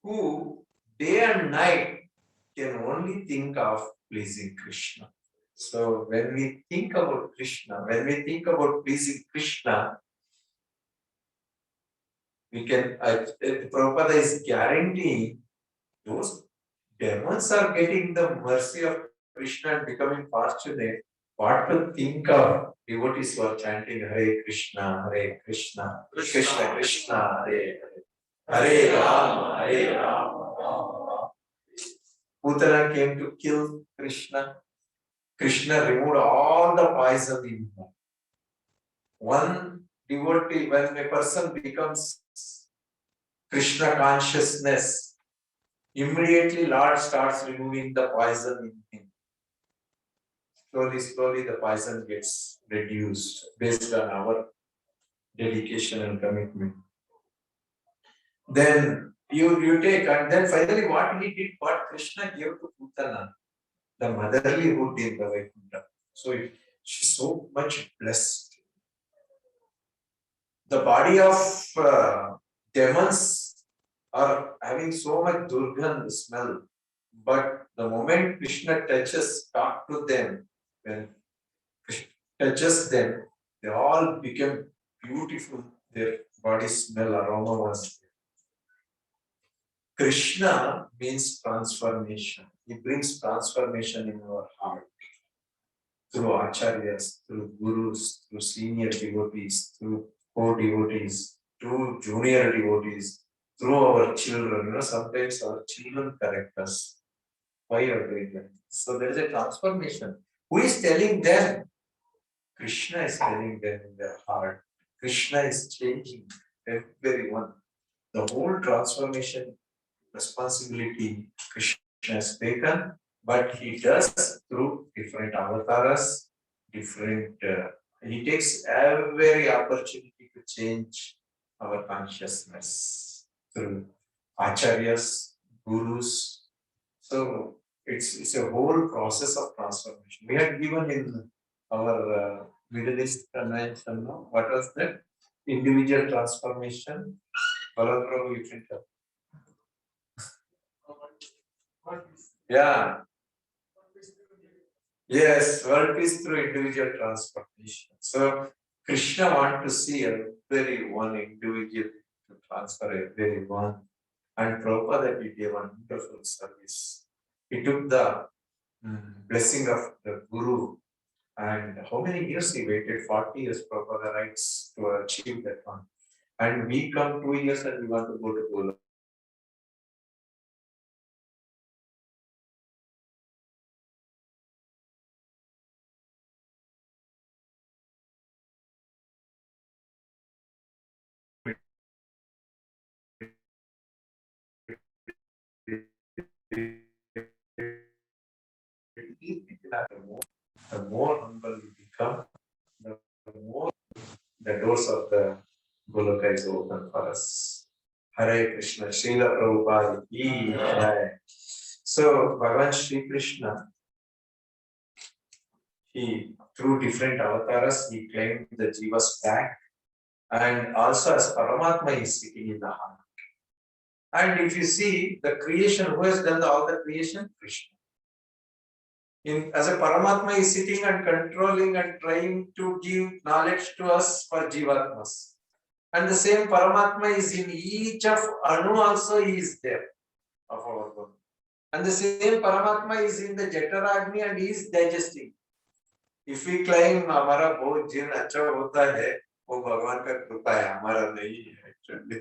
who day and night can only think of pleasing Krishna. So when we think about Krishna, when we think about pleasing Krishna, we can, Prabhupada is guaranteeing those demons are getting the mercy of Krishna and becoming fortunate. What to think of devotees who are chanting Hare Krishna, Krishna Krishna, Hare Hare Rama, Hare Rama, Rama Rama. Putana came to kill Krishna. Krishna removed all the poison in him. One devotee, when a person becomes Krishna consciousness, immediately Lord starts removing the poison in him. Slowly the poison gets reduced based on our dedication and commitment. Then you take, and then finally what he did, what Krishna gave to Putana, the motherlyhood in the Vaikuntha. So she's so much blessed. The body of demons are having so much durgandha smell. But the moment Krishna talk to them, when Krishna touches them, they all become beautiful. Their body smell, aroma was there. Krishna means transformation. He brings transformation in our heart through acharyas, through gurus, through senior devotees, through co-devotees, through junior devotees, through our children. Sometimes our children correct us. Why you are doing that? So there is a transformation. Who is telling them? Krishna is telling them in their heart. Krishna is changing everyone. The whole transformation responsibility Krishna has taken, but he does through different avatars, different. He takes every opportunity to change our consciousness through acharyas, gurus. So it's a whole process of transformation. We had given in our Middle East convention. No? What was that? Individual transformation. Prabhu, you can tell. Yeah. Yes, world peace through individual transformation. So Krishna wants to see everyone individual to transfer everyone. And Prabhupada did a wonderful service. He took the blessing of the Guru. And how many years he waited? 40 years, Prabhupada writes, to achieve that one. And we come 2 years and we want to go to Gola. The more humble you become, the more the doors of the Goloka is open for us. Hare Krishna, Srila Prabhupada ki Jai. So Bhagavan Sri Krishna, he through different avatars, he claimed the Jiva's back, and also as Paramatma is sitting in the heart. And if you see the creation, who has done all the creation? Krishna. As a Paramatma is sitting and controlling and trying to give knowledge to us for Jivatmas. And the same Paramatma is in each of Anu also he is there of our body. And the same Paramatma is in the Jataragni and he is digesting. If we claim हमारा बहुत जीवन अच्छा होता है, वो भगवान का कृपा है, हमारा नहीं है actually.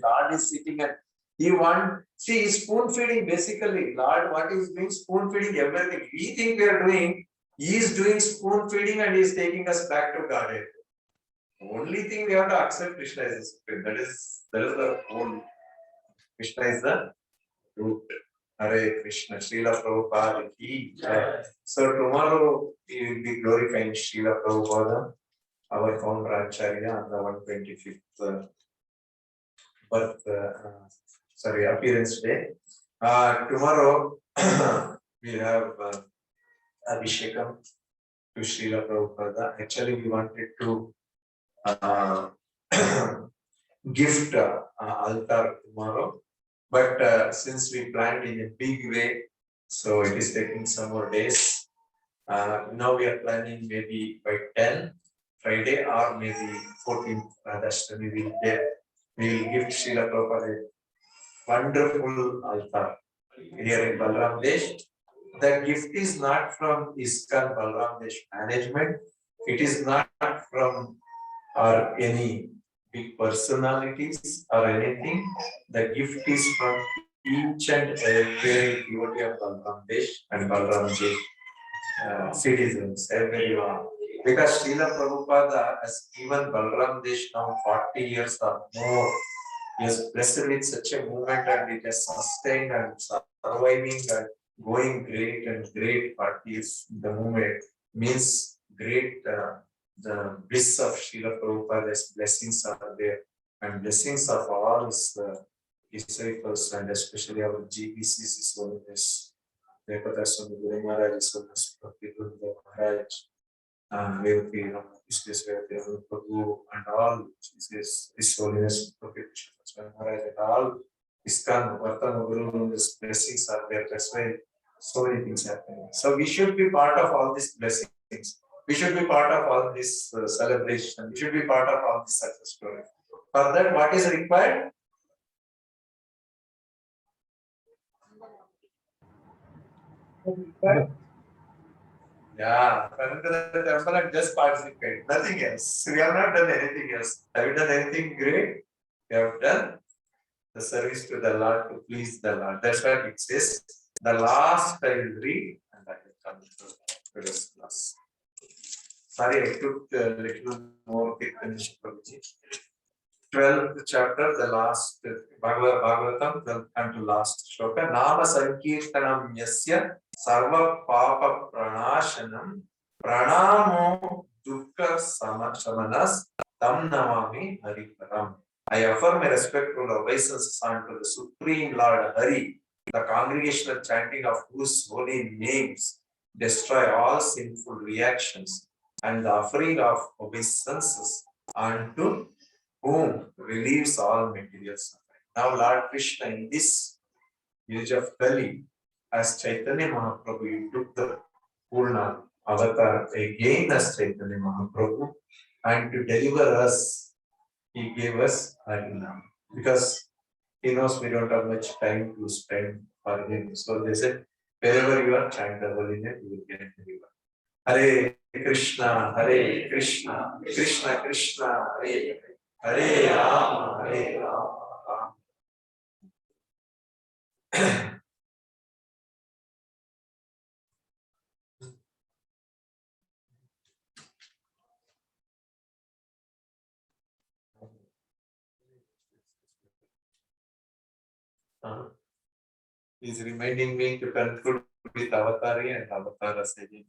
God is sitting and he want, see, spoon feeding basically. Lord, what is doing? Spoon feeding everything. We think we are doing, he is doing spoon feeding and he is taking us back to Goadhead. Only thing we have to accept Krishna is the supreme. That is the whole. Krishna is the root. Hare Krishna, Srila Prabhupada ki Jai. So tomorrow we will be glorifying Srila Prabhupada, our founder Acharya, on the 125th appearance day. Tomorrow we have Abhishekam to Srila Prabhupada. Actually, we wanted to gift altar tomorrow, but since we planned in a big way, so it is taking some more days. Now we are planning maybe by 10 Friday or maybe 14th Radhashtami we will gift Srila Prabhupada a wonderful altar here in Balramdesh. The gift is not from ISKCON Balramdesh management. It is not from or any big personalities or anything. The gift is from each and every devotee of Balramdesh and Balramdesh citizens, everyone. Because Srila Prabhupada has given Balramdesh now 40 years or more. He has blessed with such a movement and it has sustained and surviving and going great and great parties. The movement means great. The bliss of Srila Prabhupada's blessings are there, and blessings of all his disciples, and especially our GBCs, His Holiness Venkateswara Guru Maharaj, His Holiness Prabhu Maharaj, and Revati Prabhu, and all His Holiness Prabhu Maharaj, and all ISKCON, Vartama Guru's blessings are there. That's why so many things happening. So we should be part of all these blessings. We should be part of all this celebration. We should be part of all this success story. For that, what is required? Yeah, come to the temple and just participate. Nothing else. We have not done anything else. Have you done anything great? We have done the service to the Lord to please the Lord. That's what it says. The last I will read and I will come to this class. Sorry, I took a little more finish. 12th chapter, the last Bhagavatam, 12th and to last shloka. Nama Sankirtanam Yasya Sarva Papa Pranashanam Pranamo Dukkha Samashamanas Tam Namami Harikaram. I offer my respectful obeisances unto the Supreme Lord Hari, the congregational chanting of whose holy names destroy all sinful reactions, and the offering of obeisances unto whom relieves all material suffering. Now, Lord Krishna, in this age of Kali, as Chaitanya Mahaprabhu, he took the Purna avatar again as Chaitanya Mahaprabhu, and to deliver us, he gave us Harinam. Because he knows we don't have much time to spend for him. So they said, wherever you are, chant the holy name, you will get delivered. Hare Krishna, Krishna Krishna, Hare Hare Rama, Hare Rama. He's reminding me to conclude with Avatari and Avatara Sajin.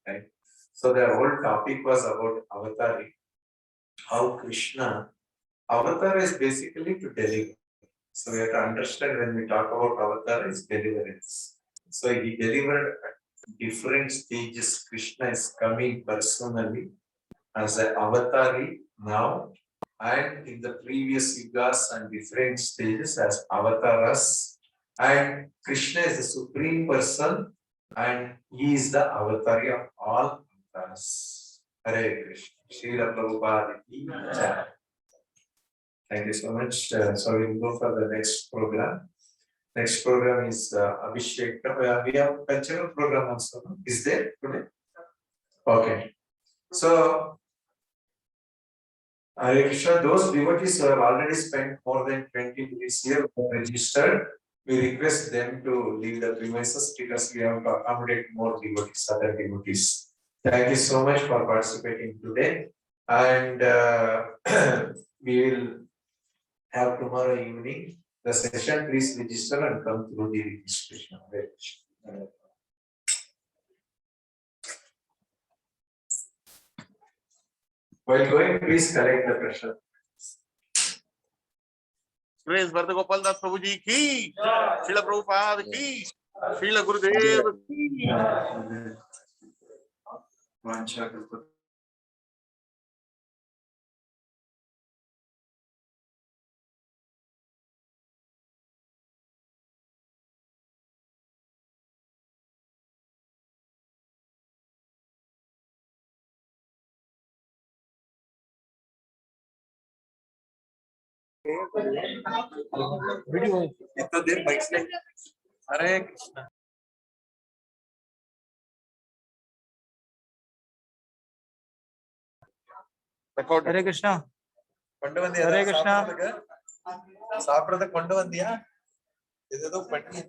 Right? So the whole topic was about Avatari. How Krishna, Avatar is basically to deliver. So we have to understand when we talk about Avatar is deliverance. So he delivered at different stages. Krishna is coming personally as an Avatari now, and in the previous yugas and different stages as Avataras. And Krishna is the supreme person, and he is the Avatari of all avatars. Hare Krishna. Srila Prabhupada ki jai. Thank you so much. So we'll go for the next program. Next program is Abhishek. We have cultural program also. Is there today? Okay. So, Hare Krishna, those devotees who have already spent more than 20 minutes here registered, we request them to leave the premises because we have to accommodate more devotees, other devotees. Thank you so much for participating today. And we will have tomorrow evening the session. Please register and come through the registration. While going, please collect the pressure. Praise Varadagopal Das Prabhu ji ki, Srila Prabhupada ki, Srila Gurudev ki. Video. Hare Krishna. Hare Krishna. Hare Krishna. சாப்பிடுறத கொண்டு வந்தியா? ஏதோ பண்ணி